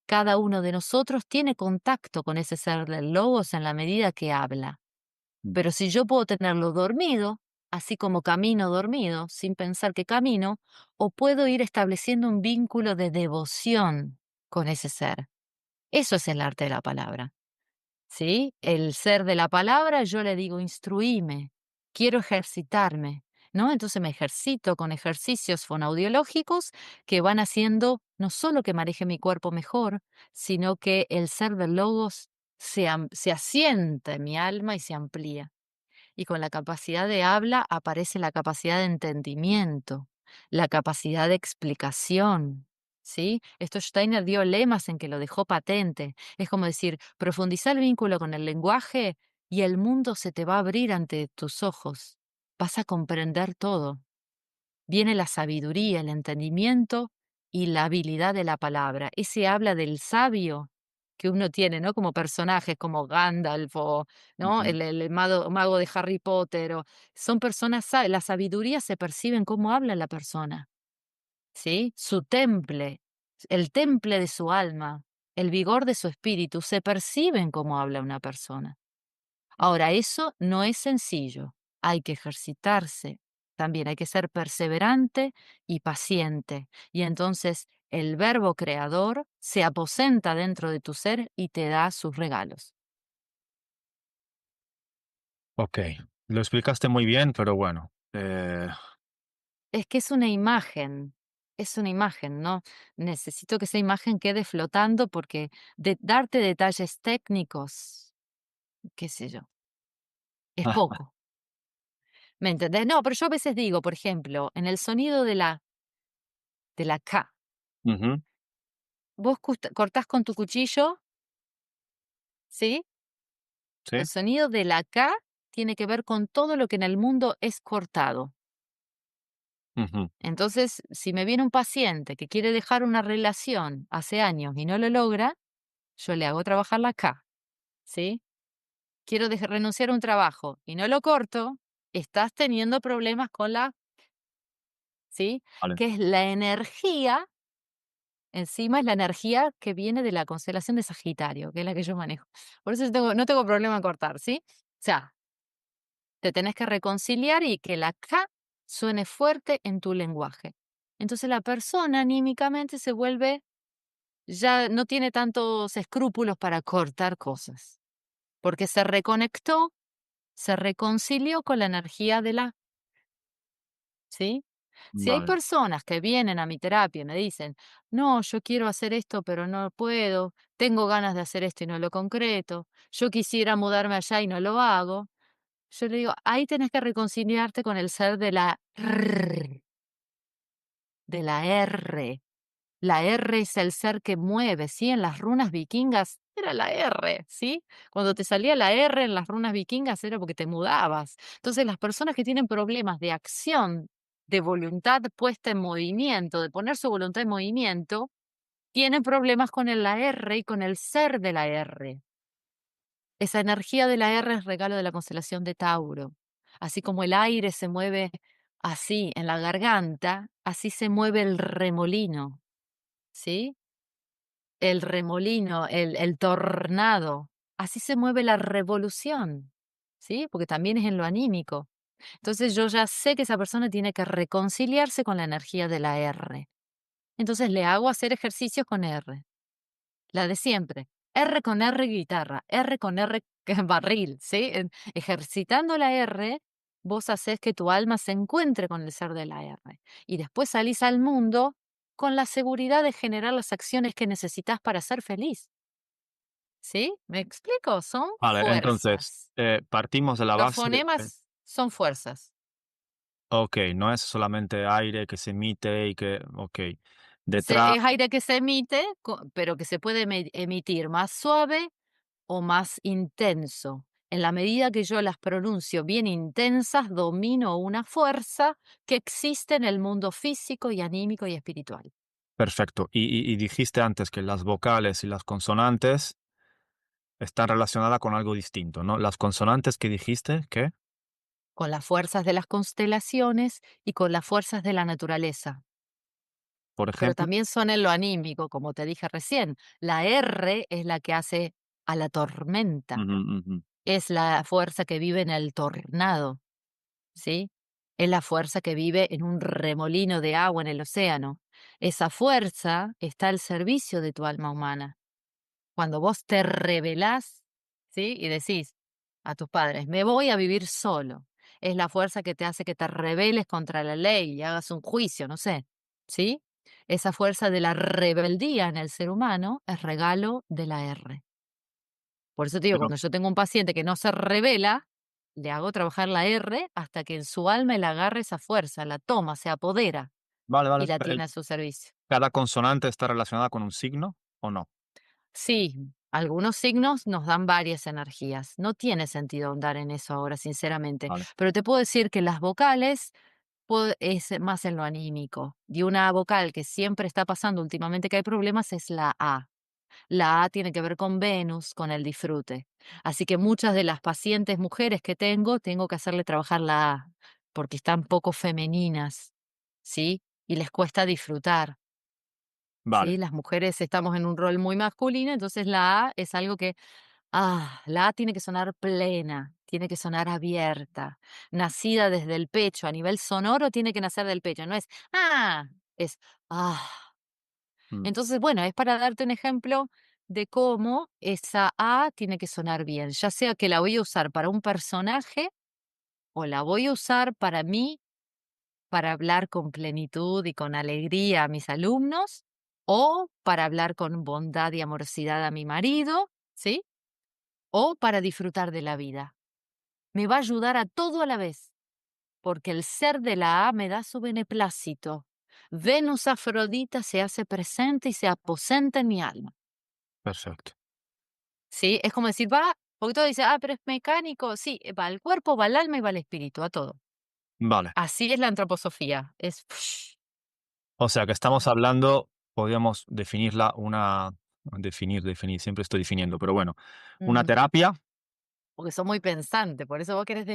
Cada uno de nosotros tiene contacto con ese ser del logos en la medida que habla. Mm, Pero si yo puedo tenerlo dormido, así como camino dormido, sin pensar que camino, o puedo ir estableciendo un vínculo de devoción con ese ser. Eso es el arte de la palabra. ¿Sí? El ser de la palabra, yo le digo, instruíme, quiero ejercitarme, ¿no? Entonces me ejercito con ejercicios fonaudiológicos que van haciendo no solo que maneje mi cuerpo mejor, sino que el ser del logos se asienta en mi alma y se amplía. Y con la capacidad de habla aparece la capacidad de entendimiento, la capacidad de explicación, ¿sí? Esto Steiner dio lemas en que lo dejó patente. Es como decir, profundiza el vínculo con el lenguaje y el mundo se te va a abrir ante tus ojos. Vas a comprender todo. Viene la sabiduría, el entendimiento y la habilidad de la palabra. Ese habla del sabio que uno tiene, ¿no? Como personajes como Gandalf o, ¿no? ujú, El mago de Harry Potter. Son personas, la sabiduría se percibe en cómo habla la persona, ¿sí? Su temple, el temple de su alma, el vigor de su espíritu, se percibe en cómo habla una persona. Ahora, eso no es sencillo, hay que ejercitarse, también hay que ser perseverante y paciente. Y entonces el verbo creador se aposenta dentro de tu ser y te da sus regalos. ok, lo explicaste muy bien, pero bueno, Es que es una imagen, ¿no? Necesito que esa imagen quede flotando porque darte detalles técnicos, qué sé yo, es poco. ¿Me entendés? No, pero yo a veces digo, por ejemplo, en el sonido de la K. ujú, Vos cortás con tu cuchillo, ¿sí? sí, El sonido de la K tiene que ver con todo lo que en el mundo es cortado. ujú, Entonces, si me viene un paciente que quiere dejar una relación hace años y no lo logra, yo le hago trabajar la K, ¿sí? Quiero renunciar a un trabajo y no lo corto, estás teniendo problemas con la, ¿sí? vale, Que es la energía, encima es la energía que viene de la constelación de Sagitario, que es la que yo manejo. Por eso no tengo problema en cortar, ¿sí? O sea, te tenés que reconciliar y que la K suene fuerte en tu lenguaje. Entonces la persona anímicamente se vuelve, ya no tiene tantos escrúpulos para cortar cosas, porque se reconectó, se reconcilió con la energía de la, ¿sí? Si hay vale, personas que vienen a mi terapia y me dicen, no, yo quiero hacer esto, pero no puedo, tengo ganas de hacer esto y no lo concreto, yo quisiera mudarme allá y no lo hago. Yo le digo, ahí tenés que reconciliarte con el ser de la R, de la R. La R es el ser que mueve, ¿sí? En las runas vikingas era la R, ¿sí? Cuando te salía la R en las runas vikingas era porque te mudabas. Entonces, las personas que tienen problemas de acción, de voluntad puesta en movimiento, de poner su voluntad en movimiento, tienen problemas con la R y con el ser de la R. Esa energía de la R es regalo de la constelación de Tauro. Así como el aire se mueve así en la garganta, así se mueve el remolino, ¿sí? El remolino, el tornado, así se mueve la revolución, ¿sí? Porque también es en lo anímico. Entonces yo ya sé que esa persona tiene que reconciliarse con la energía de la R. Entonces le hago hacer ejercicios con R. La de siempre. R con R guitarra, R con R barril, ¿sí? Ejercitando la R, vos haces que tu alma se encuentre con el ser de la R. Y después salís al mundo con la seguridad de generar las acciones que necesitas para ser feliz. ¿Sí? ¿Me explico? Son vale, entonces, fuerzas. partimos de la Los base, fonemas son fuerzas. Okey, no es solamente aire que se emite y que okey. Detrás Es aire que se emite, pero que se puede emitir más suave o más intenso. En la medida que yo las pronuncio bien intensas, domino una fuerza que existe en el mundo físico y anímico y espiritual. perfecto. Y dijiste antes que las vocales y las consonantes están relacionadas con algo distinto, ¿no? Las consonantes que dijiste, ¿qué? Con las fuerzas de las constelaciones y con las fuerzas de la naturaleza. Por Pero ejemplo. también son en lo anímico, como te dije recién. La R es la que hace a la tormenta, Ujú, ujú. es la fuerza que vive en el tornado, ¿sí? Es la fuerza que vive en un remolino de agua en el océano. Esa fuerza está al servicio de tu alma humana. Cuando vos te rebelás, ¿sí? Y decís a tus padres, me voy a vivir solo. Es la fuerza que te hace que te rebeles contra la ley y hagas un juicio, no sé, ¿sí? Esa fuerza de la rebeldía en el ser humano es regalo de la R. Por eso te digo, Pero cuando yo tengo un paciente que no se revela, le hago trabajar la R hasta que en su alma él agarre esa fuerza, la toma, se apodera vale, y vale. la tiene a su servicio. ¿Cada consonante está relacionada con un signo o no? Sí, algunos signos nos dan varias energías. No tiene sentido ahondar en eso ahora, sinceramente. Vale. Pero te puedo decir que las vocales es más en lo anímico. Y una vocal que siempre está pasando últimamente que hay problemas es la A. La A tiene que ver con Venus, con el disfrute. Así que muchas de las pacientes mujeres que tengo que hacerle trabajar la A, porque están poco femeninas, ¿sí? Y les cuesta disfrutar. Vale. Sí, las mujeres estamos en un rol muy masculino, entonces la A es algo que, la A tiene que sonar plena, tiene que sonar abierta, nacida desde el pecho, a nivel sonoro tiene que nacer del pecho, no es, es, ah. Mm. Entonces, bueno, es para darte un ejemplo de cómo esa A tiene que sonar bien, ya sea que la voy a usar para un personaje o la voy a usar para mí para hablar con plenitud y con alegría a mis alumnos, o para hablar con bondad y amorosidad a mi marido, ¿sí? O para disfrutar de la vida. Me va a ayudar a todo a la vez, porque el ser de la A me da su beneplácito. Venus Afrodita se hace presente y se aposenta en mi alma, Perfecto. ¿sí? Es como decir, va, porque todo dice, pero es mecánico, sí, va al cuerpo, va al alma y va al espíritu, a todo. Vale. Así es la antroposofía, es... O sea, que estamos hablando, podríamos definirla definir, siempre estoy definiendo, pero bueno, una terapia. Porque sos muy pensante, por eso vos querés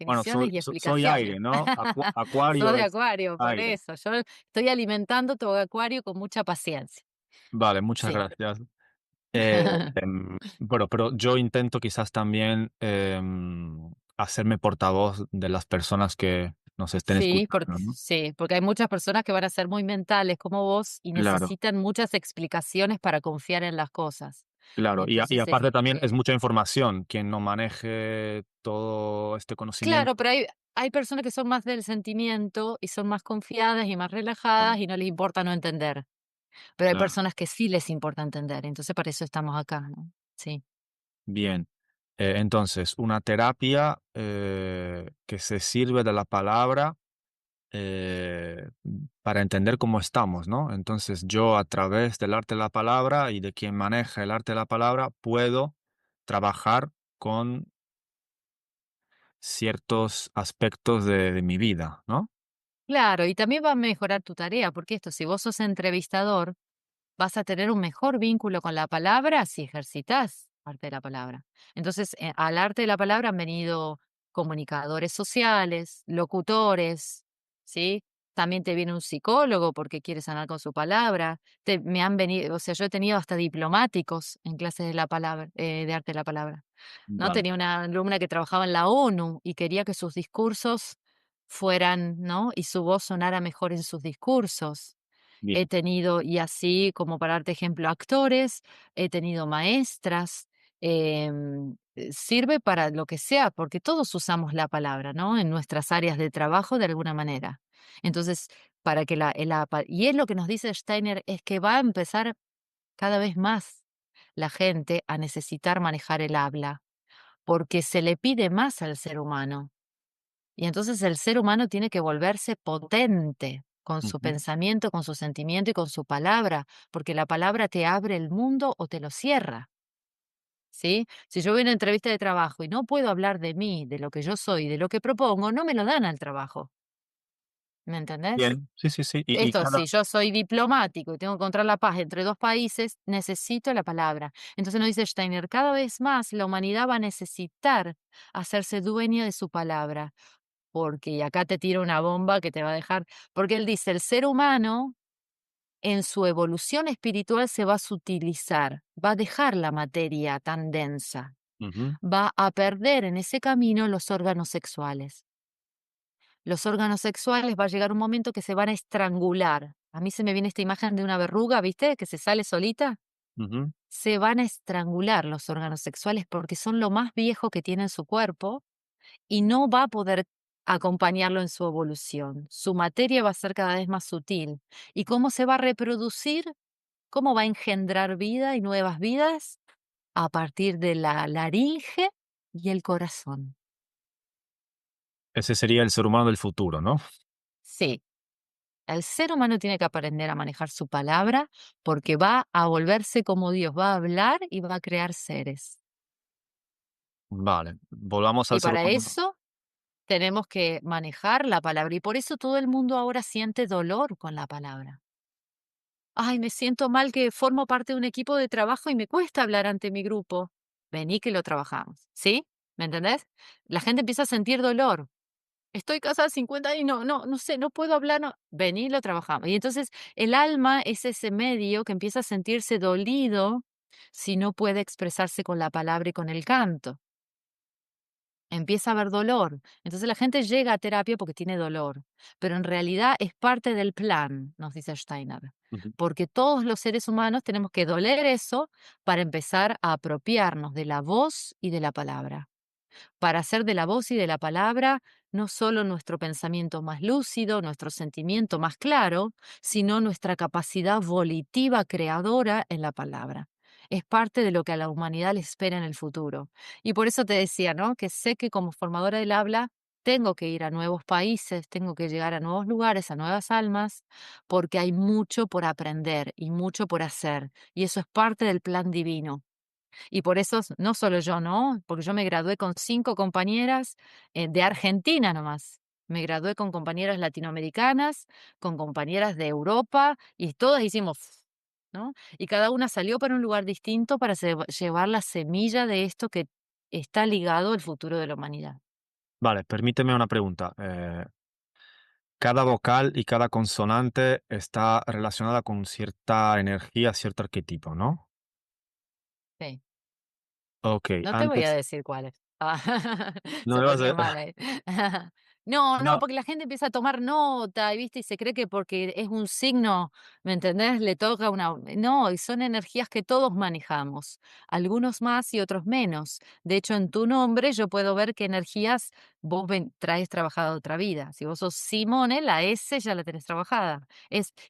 Bueno, definiciones y soy explicaciones. aire, ¿no? Sos Acuario de es Acuario, por aire. eso. Yo estoy alimentando tu Acuario con mucha paciencia. Vale, muchas Sí. gracias. Bueno, pero yo intento quizás también, hacerme portavoz de las personas que nos estén escuchando, ¿no? Sí, porque hay muchas personas que van a ser muy mentales como vos y Claro, necesitan muchas explicaciones para confiar en las cosas. claro. Y Entonces, aparte también sí. es mucha información. Quien no maneje todo este Claro, conocimiento. pero hay personas que son más del sentimiento y son más confiadas y más Claro, relajadas y no les importa no entender. Pero hay claro. personas que sí les importa entender, entonces para eso estamos acá, ¿no? Sí. Bien. Entonces, una terapia, que se sirve de la palabra, para entender cómo estamos, ¿no? Entonces, yo a través del arte de la palabra y de quien maneja el arte de la palabra, puedo trabajar con ciertos aspectos de mi vida, ¿no? Claro, y también va a mejorar tu tarea, porque esto, si vos sos entrevistador, vas a tener un mejor vínculo con la palabra si ejercitas arte de la palabra. Entonces, al arte de la palabra han venido comunicadores sociales, locutores, ¿sí? También te viene un psicólogo porque quiere sanar con su palabra. Me han venido, o sea, yo he tenido hasta diplomáticos en clases de la palabra, de arte de la palabra. ¿No? Vale, Tenía una alumna que trabajaba en la ONU y quería que sus discursos fueran, ¿no? Y su voz sonara mejor en sus discursos. He bien, tenido, y así como para darte ejemplo, actores, he tenido maestras, sirve para lo que sea, porque todos usamos la palabra, ¿no? En nuestras áreas de trabajo de alguna manera. Entonces, para que y es lo que nos dice Steiner, es que va a empezar cada vez más la gente a necesitar manejar el habla porque se le pide más al ser humano. Y entonces el ser humano tiene que volverse potente con su Ujú. pensamiento, con su sentimiento y con su palabra, porque la palabra te abre el mundo o te lo cierra. ¿Sí? Si yo voy a una entrevista de trabajo y no puedo hablar de mí, de lo que yo soy, de lo que propongo, no me lo dan al trabajo. ¿Me entendés? Bien, sí, sí, sí. Y Esto, cada si yo soy diplomático y tengo que encontrar la paz entre dos países, necesito la palabra. Entonces nos dice Steiner, cada vez más la humanidad va a necesitar hacerse dueña de su palabra, porque, y acá te tiro una bomba que te va a dejar, porque él dice, el ser humano en su evolución espiritual se va a sutilizar, va a dejar la materia tan densa, ujú, va a perder en ese camino los órganos sexuales. Los órganos sexuales va a llegar un momento que se van a estrangular. A mí se me viene esta imagen de una verruga, ¿viste? Que se sale solita. ujú. Se van a estrangular los órganos sexuales porque son lo más viejo que tiene en su cuerpo y no va a poder acompañarlo en su evolución. Su materia va a ser cada vez más sutil. ¿Y cómo se va a reproducir? ¿Cómo va a engendrar vida y nuevas vidas? A partir de la laringe y el corazón. Ese sería el ser humano del futuro, ¿no? Sí, el ser humano tiene que aprender a manejar su palabra porque va a volverse como Dios, va a hablar y va a crear seres. Vale, volvamos al Y ser para humano. eso tenemos que manejar la palabra y por eso todo el mundo ahora siente dolor con la palabra. Ay, me siento mal que formo parte de un equipo de trabajo y me cuesta hablar ante mi grupo. Vení que lo trabajamos, ¿sí? ¿Me entendés? La gente empieza a sentir dolor. Estoy casada 50 y no sé, no puedo hablar, no. Vení, lo trabajamos. Y entonces el alma es ese medio que empieza a sentirse dolido si no puede expresarse con la palabra y con el canto. Empieza a haber dolor. Entonces la gente llega a terapia porque tiene dolor, pero en realidad es parte del plan, nos dice Steiner, Ujú. porque todos los seres humanos tenemos que doler eso para empezar a apropiarnos de la voz y de la palabra para hacer de la voz y de la palabra no solo nuestro pensamiento más lúcido, nuestro sentimiento más claro, sino nuestra capacidad volitiva creadora en la palabra. Es parte de lo que a la humanidad le espera en el futuro. Y por eso te decía, ¿no? Que sé que como formadora del habla tengo que ir a nuevos países, tengo que llegar a nuevos lugares, a nuevas almas, porque hay mucho por aprender y mucho por hacer. Y eso es parte del plan divino. Y por eso, no solo yo, ¿no? Porque yo me gradué con 5 compañeras, de Argentina nomás. Me gradué con compañeras latinoamericanas, con compañeras de Europa, y todas hicimos, ¿no? Y cada una salió para un lugar distinto para llevar la semilla de esto que está ligado al futuro de la humanidad. Vale, permíteme una pregunta. Cada vocal y cada consonante está relacionada con cierta energía, cierto arquetipo, ¿no? Sí. Ok, No te voy a antes decir cuáles. Ah, no se me vas pondría a... mal ahí. No, no, No, porque la gente empieza a tomar nota, y ¿viste? Y se cree que porque es un signo, ¿me entendés? Le toca una no, y son energías que todos manejamos, algunos más y otros menos. De hecho, en tu nombre yo puedo ver qué energías vos traes trabajada otra vida. Si vos sos Simone, la S ya la tenés trabajada.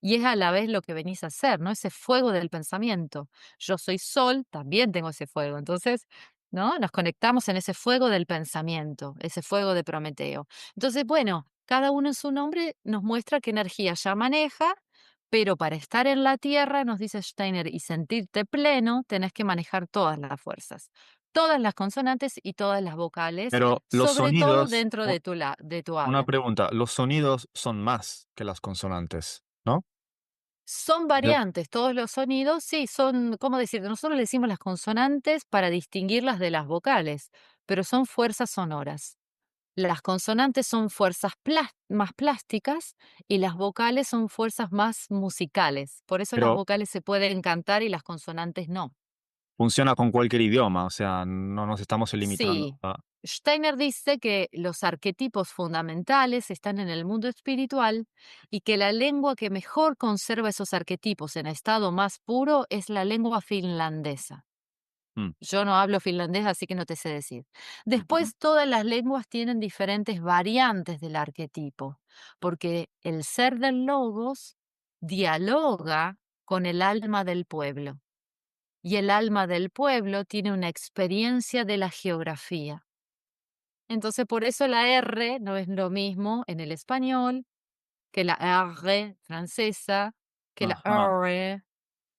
Y es a la vez lo que venís a hacer, ¿no? Ese fuego del pensamiento. Yo soy Sol, también tengo ese fuego. Entonces, ¿no? Nos conectamos en ese fuego del pensamiento, ese fuego de Prometeo. Entonces, bueno, cada uno en su nombre nos muestra qué energía ya maneja, pero para estar en la Tierra, nos dice Steiner, y sentirte pleno, tenés que manejar todas las fuerzas, todas las consonantes y todas las vocales, pero los sobre todo sonidos, dentro de tu una habla. pregunta, los sonidos son más que las consonantes, ¿no? Son Yo, variantes, todos los sonidos, sí, son, ¿cómo decirte? Nosotros le decimos las consonantes para distinguirlas de las vocales, pero son fuerzas sonoras. Las consonantes son fuerzas más plásticas y las vocales son fuerzas más musicales. Por eso las pero vocales se pueden cantar y las consonantes no. funciona con cualquier idioma, o sea, no nos estamos limitando Sí, a... Steiner dice que los arquetipos fundamentales están en el mundo espiritual y que la lengua que mejor conserva esos arquetipos en estado más puro es la lengua finlandesa. Mm, Yo no hablo finlandés, así que no te sé decir. ujú. Después, todas las lenguas tienen diferentes variantes del arquetipo, porque el ser del logos dialoga con el alma del pueblo, y el alma del pueblo tiene una experiencia de la geografía. Entonces, por eso la R no es lo mismo en el español que la R francesa, que la Ajá, R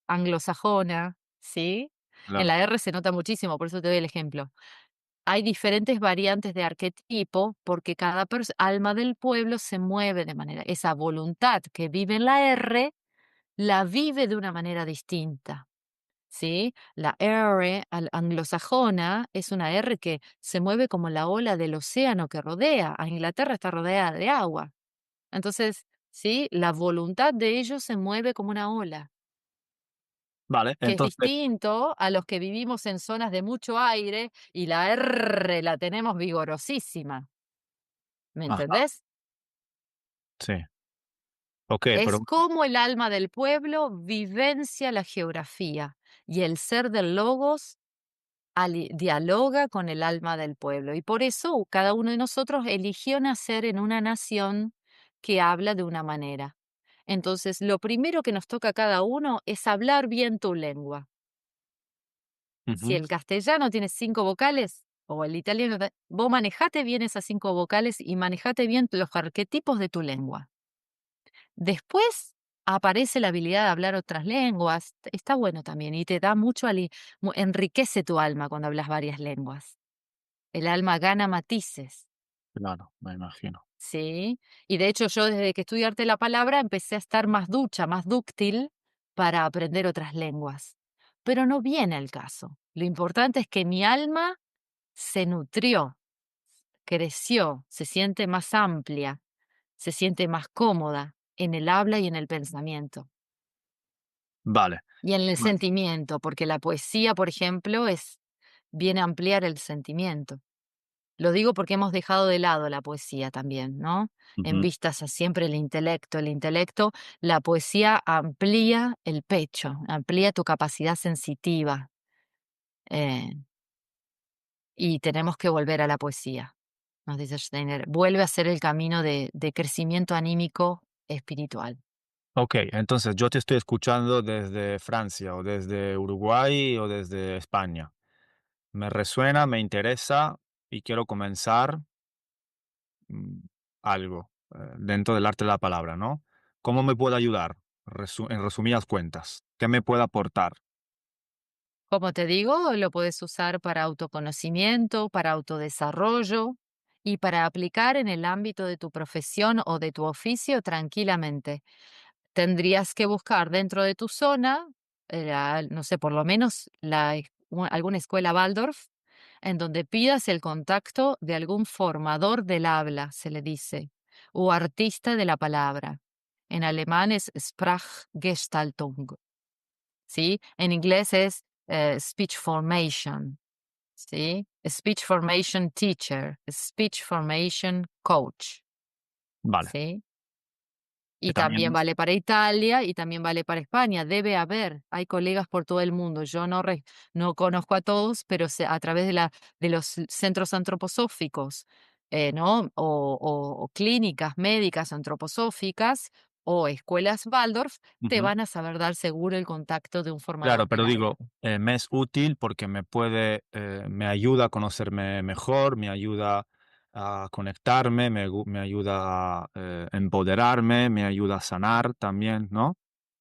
anglosajona, ¿sí? En claro. la R se nota muchísimo, por eso te doy el ejemplo. Hay diferentes variantes de arquetipo porque cada alma del pueblo se mueve de manera. Esa voluntad que vive en la R la vive de una manera distinta. ¿Sí? La R anglosajona es una R que se mueve como la ola del océano que rodea. A Inglaterra está rodeada de agua. Entonces, ¿sí? La voluntad de ellos se mueve como una ola, Vale, que es entonces distinto a los que vivimos en zonas de mucho aire y la R la tenemos vigorosísima. ¿Me ajá, entendés? sí. Okey, Es pero como el alma del pueblo vivencia la geografía y el ser del logos dialoga con el alma del pueblo. Y por eso cada uno de nosotros eligió nacer en una nación que habla de una manera. Entonces, lo primero que nos toca a cada uno es hablar bien tu lengua. Si ujú, el castellano tiene 5 vocales, o el italiano, vos manejate bien esas 5 vocales y manejate bien los arquetipos de tu lengua. Después aparece la habilidad de hablar otras lenguas. Está bueno también y te da mucho, enriquece tu alma cuando hablas varias lenguas. El alma gana matices, claro, me imagino. ¿sí? Y de hecho yo desde que estudié arte de la palabra empecé a estar más ducha, más dúctil para aprender otras lenguas. Pero no viene el caso. Lo importante es que mi alma se nutrió, creció, se siente más amplia, se siente más cómoda en el habla y en el pensamiento. Vale, Y en el vale. sentimiento, porque la poesía, por ejemplo, viene a ampliar el sentimiento. Lo digo porque hemos dejado de lado la poesía también, ¿no? En Ujú. vistas a siempre el intelecto. El intelecto, la poesía amplía el pecho, amplía tu capacidad sensitiva, eh, y tenemos que volver a la poesía, nos dice Steiner. Vuelve a ser el camino de crecimiento anímico espiritual. Okey, entonces yo te estoy escuchando desde Francia, o desde Uruguay, o desde España. Me resuena, me interesa y quiero comenzar, mm, algo, dentro del arte de la palabra, ¿no? ¿Cómo me puede ayudar? En resumidas cuentas, ¿qué me puede aportar? Como te digo, lo puedes usar para autoconocimiento, para autodesarrollo y para aplicar en el ámbito de tu profesión o de tu oficio tranquilamente. Tendrías que buscar dentro de tu zona, no sé, por lo menos alguna escuela Waldorf, en donde pidas el contacto de algún formador del habla, se le dice, o artista de la palabra. En alemán es Sprachgestaltung, ¿sí? En inglés es speech formation, ¿sí? Speech formation teacher, speech formation coach, Vale, ¿sí? que Y también también vale para Italia y también vale para España. Debe haber, hay colegas por todo el mundo. Yo no conozco a todos, pero a través de los centros antroposóficos, ¿no? O clínicas médicas antroposóficas o escuelas Waldorf, te ujú. van a saber dar seguro el contacto de un Claro, formador pero del digo, habla. me es útil porque me ayuda a conocerme mejor, me ayuda a conectarme, me ayuda a empoderarme, me ayuda a sanar también, ¿no?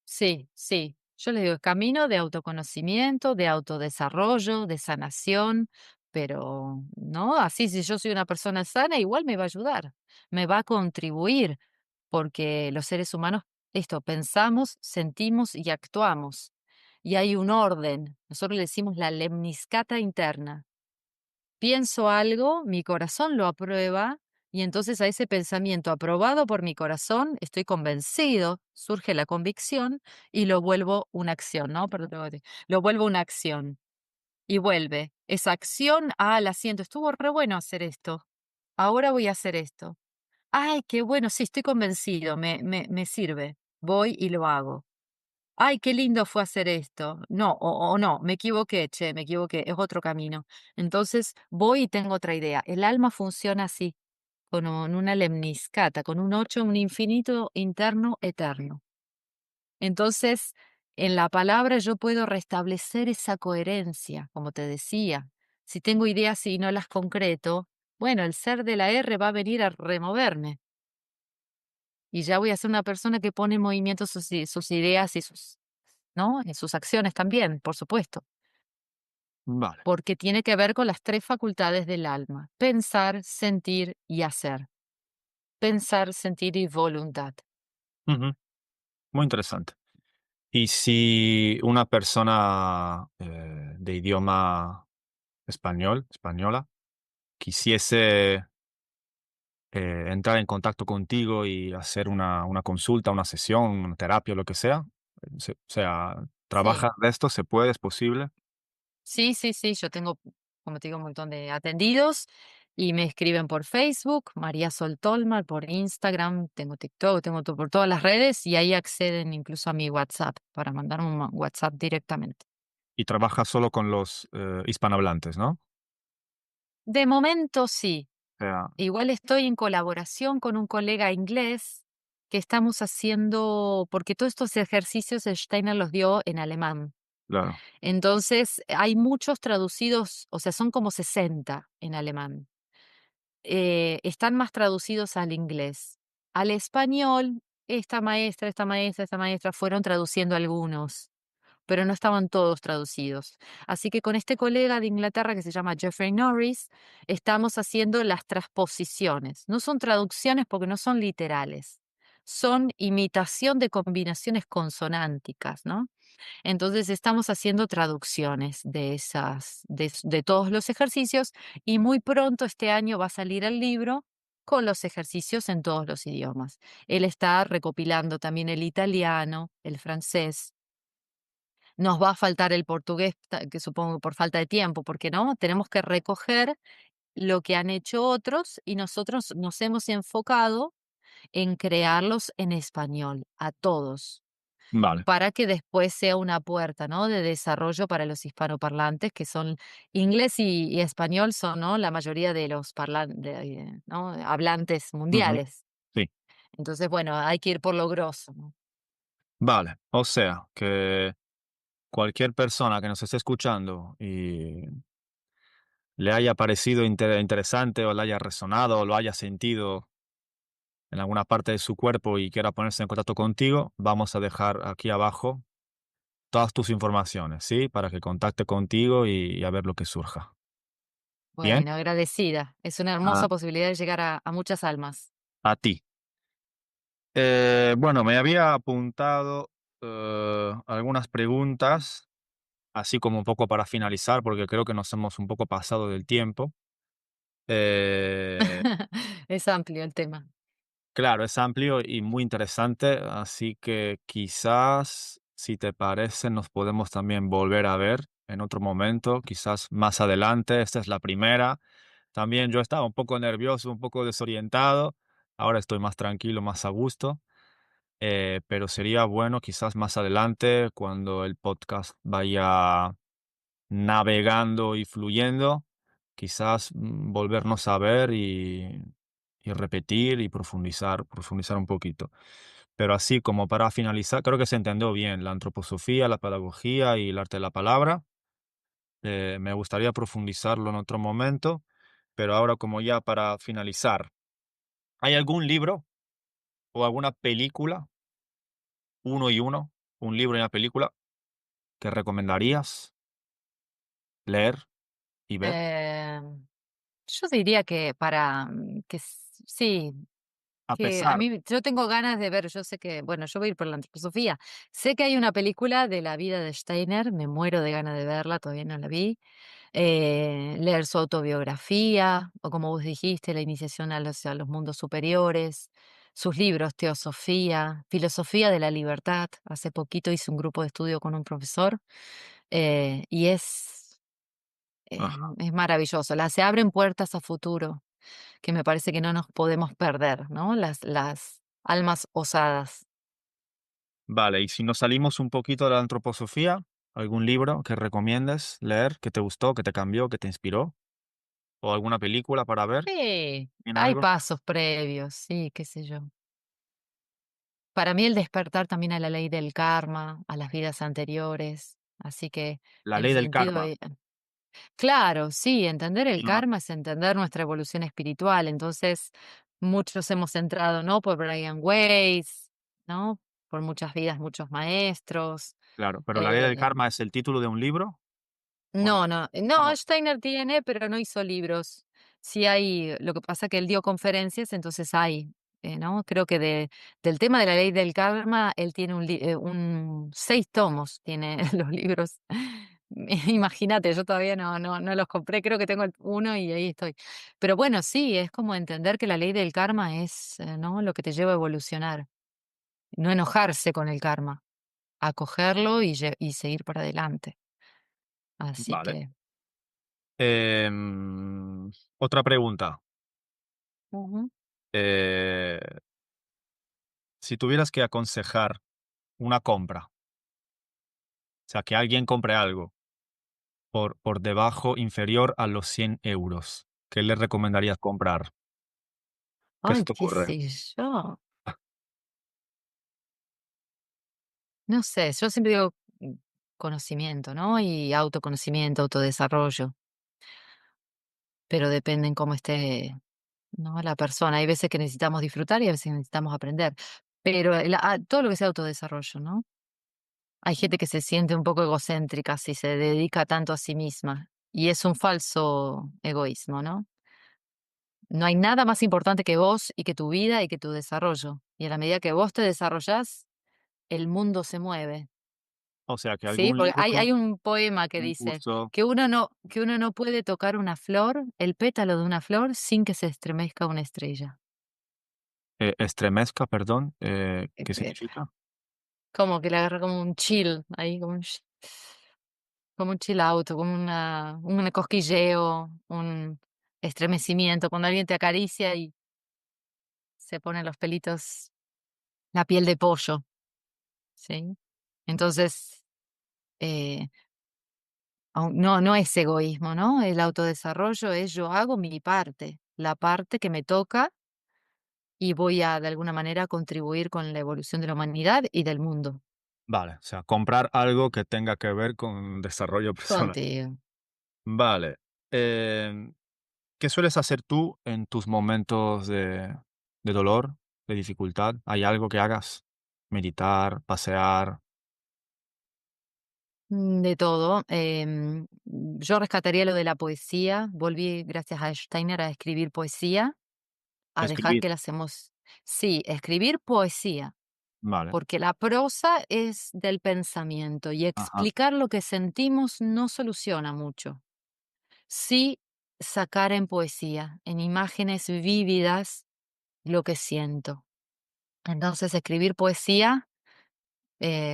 Sí, sí. Yo le digo, camino de autoconocimiento, de autodesarrollo, de sanación, pero no, así si yo soy una persona sana, igual me va a ayudar, me va a contribuir, porque los seres humanos, esto, pensamos, sentimos y actuamos. Y hay un orden, nosotros le decimos la lemniscata interna. Pienso algo, mi corazón lo aprueba y entonces a ese pensamiento aprobado por mi corazón, estoy convencido, surge la convicción y lo vuelvo una acción, ¿no? Perdón, lo vuelvo una acción y vuelve. Esa acción, la siento, estuvo re bueno hacer esto. Ahora voy a hacer esto. Ay, qué bueno, sí, estoy convencido, me sirve. Voy y lo hago. Ay, qué lindo fue hacer esto. No, o no, me equivoqué, che, me equivoqué, es otro camino. Entonces voy y tengo otra idea. El alma funciona así, con una lemniscata, con un 8, un infinito interno eterno. Entonces, en la palabra yo puedo restablecer esa coherencia, como te decía. Si tengo ideas y no las concreto, bueno, el ser de la R va a venir a removerme y ya voy a ser una persona que pone en movimiento sus ideas y sus, ¿no? Y sus acciones también, por supuesto, Vale. porque tiene que ver con las tres facultades del alma: pensar, sentir y hacer. Pensar, sentir y voluntad. Ujú, muy interesante. Y si una persona de idioma español, española, quisiese entrar en contacto contigo y hacer una consulta, una sesión, una terapia, lo que sea, o sea, Sí. ¿trabajas de esto? ¿Se puede? ¿Es posible? Sí, sí, sí, yo tengo, como te digo, un montón de atendidos y me escriben por Facebook, María Sol Tolmar, por Instagram, tengo TikTok, tengo por todas las redes y ahí acceden incluso a mi WhatsApp para mandarme un WhatsApp directamente. Y trabajas solo con los hispanohablantes, ¿no? De momento sí, O sea, igual estoy en colaboración con un colega inglés que estamos haciendo, porque todos estos ejercicios Steiner los dio en alemán. claro. Entonces, hay muchos traducidos, o sea, son como 60 en alemán. Están más traducidos al inglés. Al español, esta maestra fueron traduciendo algunos, pero no estaban todos traducidos. Así que con este colega de Inglaterra que se llama Jeffrey Norris, estamos haciendo las transposiciones. No son traducciones porque no son literales, son imitación de combinaciones consonánticas, ¿no? Entonces estamos haciendo traducciones de de todos los ejercicios y muy pronto este año va a salir el libro con los ejercicios en todos los idiomas. Él está recopilando también el italiano, el francés. Nos va a faltar el portugués, que supongo por falta de tiempo, porque no, tenemos que recoger lo que han hecho otros y nosotros nos hemos enfocado en crearlos en español, a todos. Vale. Para que después sea una puerta, ¿no?, de desarrollo para los hispanoparlantes, que son inglés y español son, ¿no?, la mayoría de los ¿no?, hablantes Ujú, mundiales. sí. Entonces, bueno, hay que ir por lo grosso, ¿no? Vale. O sea, que cualquier persona que nos esté escuchando y le haya parecido interesante o le haya resonado o lo haya sentido en alguna parte de su cuerpo y quiera ponerse en contacto contigo, vamos a dejar aquí abajo todas tus informaciones, ¿sí? Para que contacte contigo y a ver lo que surja. Bien, Bueno, agradecida. Es una a, hermosa posibilidad de llegar a muchas almas. a ti. Bueno, me había apuntado algunas preguntas, así como un poco para finalizar, porque creo que nos hemos un poco pasado del tiempo. Eh, Es amplio el tema. Claro, es amplio y muy interesante, así que quizás, si te parece, nos podemos también volver a ver en otro momento, quizás más adelante. Esta es la primera. También yo estaba un poco nervioso, un poco desorientado. Ahora estoy más tranquilo, más a gusto. Pero sería bueno quizás más adelante, cuando el podcast vaya navegando y fluyendo, quizás volvernos a ver y repetir y profundizar un poquito. Pero así como para finalizar, creo que se entendió bien la antroposofía, la pedagogía y el arte de la palabra. Me gustaría profundizarlo en otro momento, pero ahora como ya para finalizar, ¿hay algún libro o alguna película, uno y uno, un libro y una película que recomendarías leer y ver? Em, yo diría que para sí, A que a pesar, mí yo tengo ganas de ver, yo sé que, bueno, yo voy a ir por la antroposofía. Sé que hay una película de la vida de Steiner, me muero de ganas de verla, todavía no la vi. Leer su autobiografía, o como vos dijiste, la iniciación a los mundos superiores, sus libros, Teosofía, Filosofía de la Libertad. Hace poquito hice un grupo de estudio con un profesor, y ajá, es maravilloso. Se abren puertas a futuro que me parece que no nos podemos perder, ¿no? Las almas osadas. vale, y si nos salimos un poquito de la antroposofía, ¿algún libro que recomiendes leer, que te gustó, que te cambió, que te inspiró? ¿O alguna película para ver? Sí, ¿En hay algo? pasos previos, sí, qué sé yo. Para mí el despertar también a la ley del karma, a las vidas anteriores, así que La el ley del sentido karma. Claro, sí, entender el Ah, karma es entender nuestra evolución espiritual. Entonces, muchos hemos entrado, ¿no? Por Brian Weiss, ¿no? Por muchas vidas, muchos maestros. claro, pero ¿la ley del eh, karma es el título de un libro o no? no, no, no, No. Steiner tiene, pero no hizo libros. Sí hay, lo que pasa que él dio conferencias, entonces hay, ¿no? Creo que del tema de la ley del karma, él tiene 6 tomos, tiene los libros. Imagínate, yo todavía no los compré, creo que tengo el uno y ahí estoy. Pero bueno, sí, es como entender que la ley del karma es, ¿no? Lo que te lleva a evolucionar. No enojarse con el karma, acogerlo y seguir para adelante. Así Vale. que. Otra pregunta. Ujú. Eh, si tuvieras que aconsejar una compra, o sea, que alguien compre algo por debajo, inferior a los 100 euros, ¿qué le recomendarías comprar? ¿Qué se Ay, te qué ocurre? sé yo. No sé, yo siempre digo conocimiento, ¿no? Y autoconocimiento, autodesarrollo, pero depende en cómo esté, ¿no? La persona. Hay veces que necesitamos disfrutar y a veces que necesitamos aprender. Pero todo lo que sea autodesarrollo, ¿no? Hay gente que se siente un poco egocéntrica si se dedica tanto a sí misma. Y es un falso egoísmo, ¿no? No hay nada más importante que vos y que tu vida y que tu desarrollo. Y a la medida que vos te desarrollás, el mundo se mueve. O sea, que Sí, algún porque libro, hay un poema que un dice curso, que uno no puede tocar una flor, el pétalo de una flor, sin que se estremezca una estrella. estremezca, perdón, ¿qué Que significa? como que le agarra como un chill ahí, como un chill out, como un cosquilleo, un estremecimiento, cuando alguien te acaricia y se ponen los pelitos, la piel de pollo, ¿sí? Entonces, eh, no es egoísmo, ¿no? El autodesarrollo es yo hago mi parte, la parte que me toca y voy a, de alguna manera, contribuir con la evolución de la humanidad y del mundo. Vale, o sea, comprar algo que tenga que ver con desarrollo personal. Contigo. Vale. em, ¿Qué sueles hacer tú en tus momentos de dolor, de dificultad? ¿Hay algo que hagas? Meditar, pasear, De todo. Yo rescataría lo de la poesía. Volví, gracias a Steiner, a escribir poesía, a dejar escribir. que Sí, escribir poesía, Vale. porque la prosa es del pensamiento y Ajá. explicar lo que sentimos no soluciona mucho. Sí, sacar en poesía, en imágenes vívidas, lo que siento. Entonces, escribir poesía,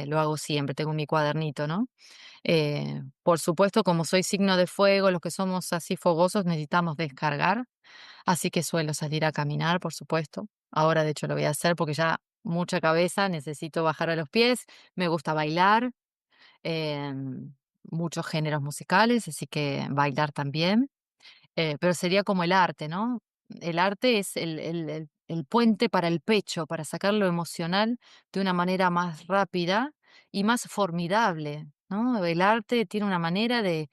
lo hago siempre, tengo mi cuadernito, ¿no? Por supuesto, como soy signo de fuego, los que somos así fogosos necesitamos descargar, así que suelo salir a caminar, por supuesto. Ahora, de hecho, lo voy a hacer porque ya mucha cabeza, necesito bajar a los pies, me gusta bailar, muchos géneros musicales, así que bailar también. Pero sería como el arte, ¿no? El arte es el puente para el pecho, para sacar lo emocional de una manera más rápida y más formidable, ¿no? El arte tiene una manera de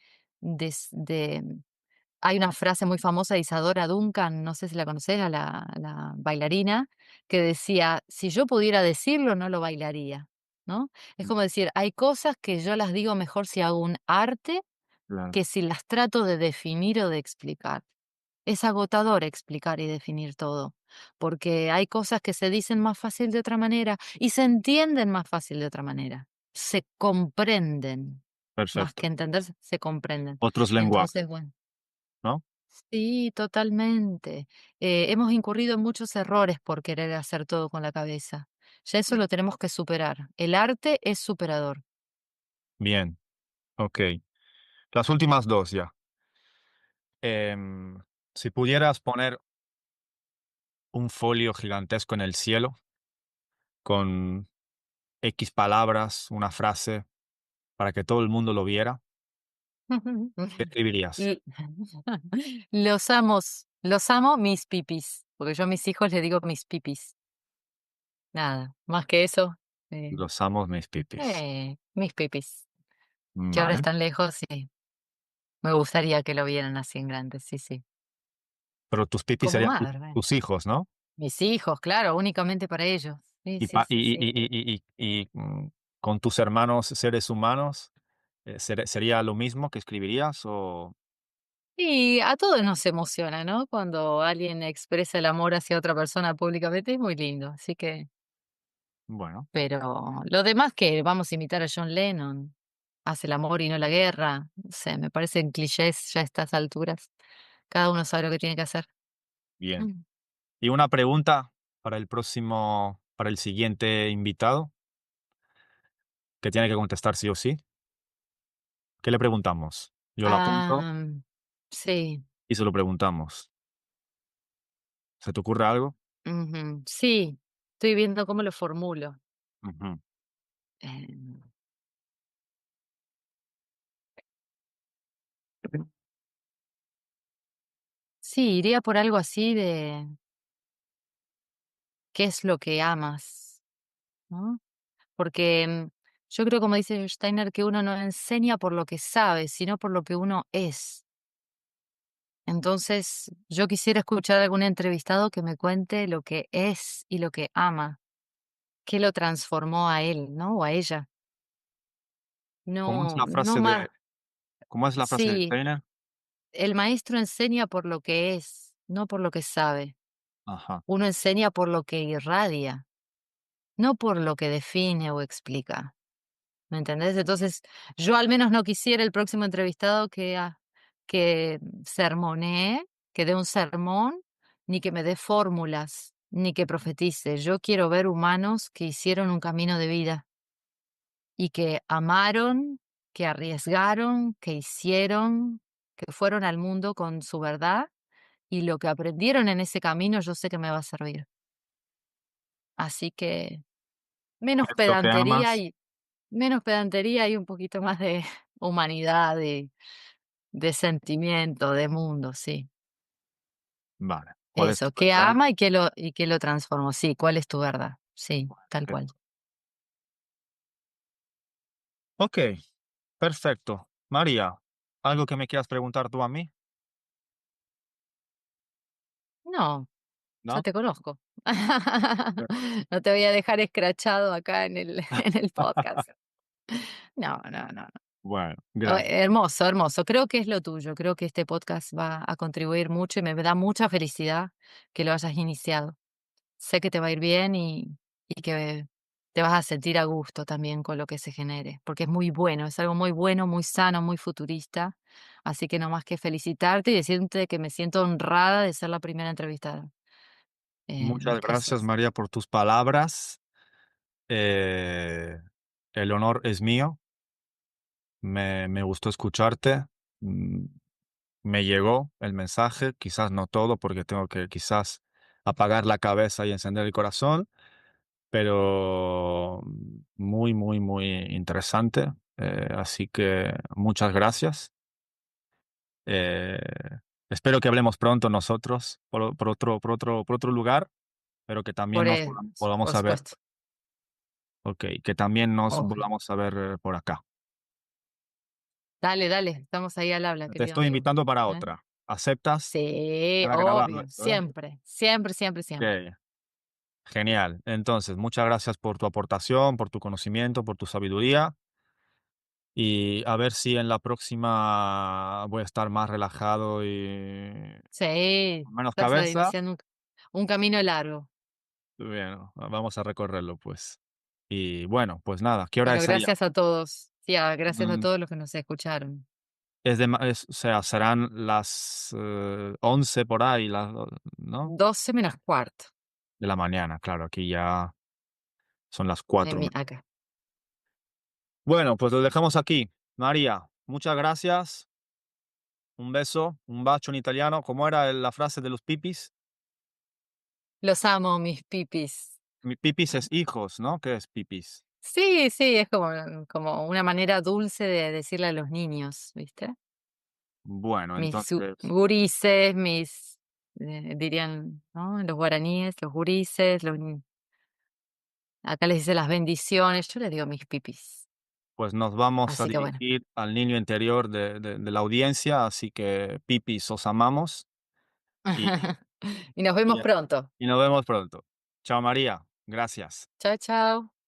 hay una frase muy famosa de Isadora Duncan, no sé si la conoces, a la bailarina, que decía: "Si yo pudiera decirlo, no lo bailaría", ¿no? Es como decir, hay cosas que yo las digo mejor si hago un arte Claro, que si las trato de definir o de explicar. Es agotador explicar y definir todo, porque hay cosas que se dicen más fácil de otra manera y se entienden más fácil de otra manera. Se comprenden, más que perfecto. entenderse, se comprenden. Otros lenguajes, Entonces, bueno, ¿no? sí, totalmente. Hemos incurrido en muchos errores por querer hacer todo con la cabeza. Ya eso lo tenemos que superar. El arte es superador. Bien, okey. Las últimas 2 ya. Em, si pudieras poner un folio gigantesco en el cielo con X palabras, una frase, para que todo el mundo lo viera, ¿qué escribirías? L los amo mis pipis, porque yo a mis hijos les digo mis pipis. Nada, más que eso, eh, Los amos mis pipis. mis pipis, que ahora Vale, están lejos, sí. Me gustaría que lo vieran así en grande, sí, sí. Pero tus pipis Como serían madre. tus hijos, ¿no? Mis hijos, claro, únicamente para ellos. Sí, Y sí, pa sí, sí. con tus hermanos seres humanos, ¿sería lo mismo que escribirías o? Y a todos nos emociona, ¿no? Cuando alguien expresa el amor hacia otra persona públicamente es muy lindo, así que Bueno, pero lo demás que vamos a imitar a John Lennon, hace el amor y no la guerra, no sé, me parecen clichés ya a estas alturas. Cada uno sabe lo que tiene que hacer. bien. Mm. Y una pregunta para el siguiente invitado, que tiene que contestar sí o sí. ¿Qué le preguntamos? Yo lo apunto Am, sí, y se lo preguntamos. ¿Se te ocurre algo? ujú, sí, estoy viendo cómo lo formulo. Ujú. Em, sí, iría por algo así de, ¿qué es lo que amas? ¿No? Porque, yo creo, como dice Steiner, que uno no enseña por lo que sabe, sino por lo que uno es. Entonces, yo quisiera escuchar a algún entrevistado que me cuente lo que es y lo que ama, qué lo transformó a él, ¿no? O a ella. ¿Cómo es No, la no frase de más. cómo es la frase de Sí, Steiner? el maestro enseña por lo que es, no por lo que sabe. Ajá. Uno enseña por lo que irradia, no por lo que define o explica. ¿Me entendés? Entonces, yo al menos no quisiera el próximo entrevistado que sermonee, que dé un sermón, ni que me dé fórmulas, ni que profetice. Yo quiero ver humanos que hicieron un camino de vida y que amaron, que arriesgaron, que hicieron, que fueron al mundo con su verdad y lo que aprendieron en ese camino yo sé que me va a servir. Así que ¿Qué menos es lo que pedantería amas? y menos pedantería y un poquito más de humanidad, de sentimiento, de mundo, sí. Vale. ¿Cuál es tu Eso, que verdad? ama y que lo transformó. Sí, ¿cuál es tu verdad? Sí, tal ¿Qué? cual. Okey, perfecto. María, ¿algo que me quieras preguntar tú a mí? No, ya ¿No? te conozco. No te voy a dejar escrachado acá en el en el podcast. No, no, no, no. Bueno, gracias. Hermoso, hermoso. Creo que es lo tuyo. Creo que este podcast va a contribuir mucho y me da mucha felicidad que lo hayas iniciado. Sé que te va a ir bien y que te vas a sentir a gusto también con lo que se genere, porque es muy bueno, es algo muy bueno, muy sano, muy futurista. Así que no más que felicitarte y decirte que me siento honrada de ser la primera entrevistada Muchas que gracias, sos. María, por tus palabras. Eh, el honor es mío. Me gustó escucharte. Mm, me llegó el mensaje, quizás no todo, porque tengo que quizás apagar la cabeza y encender el corazón, pero muy, muy, muy interesante. Así que muchas gracias. Eh, espero que hablemos pronto nosotros por otro lugar, pero que también Por, nos e- volvamos por a ver. supuesto. Ok, que también nos Obvio. volvamos a ver por acá. Dale, dale, estamos ahí al habla, Te querido estoy amigo. invitando para ¿Eh? otra. ¿Aceptas? Sí, Queda grabado obvio, esto, ¿eh? siempre, siempre, siempre, siempre. Ok, genial. Entonces, muchas gracias por tu aportación, por tu conocimiento, por tu sabiduría. Y a ver si en la próxima voy a estar más relajado y Sí, con menos estás cabeza. iniciando un camino largo. Bueno, vamos a recorrerlo, pues. Y bueno, pues nada, ¿qué hora Bueno, es allá? gracias a todos. Sí, gracias a Mm, todos los que nos escucharon. o sea, serán las 11 por ahí, ¿no? 12 menos cuarto, De la mañana, claro, aquí ya son las 4. acá. Bueno, pues lo dejamos aquí. María, muchas gracias. Un beso, un bacio en italiano. ¿Cómo era la frase de los pipis? Los amo, mis pipis. Mi pipis es hijos, ¿no? ¿Qué es pipis? Sí, sí, es como una manera dulce de decirle a los niños, ¿viste? Bueno, entonces, gurises, dirían, ¿no? Los guaraníes, los gurises, acá les dice las bendiciones, yo les digo mis pipis. Pues nos vamos a Así que bueno. dirigir al niño interior de la audiencia, así que Pipis, os amamos y, Y nos vemos y, pronto. y nos vemos pronto. Chao María, gracias. Chao, chao.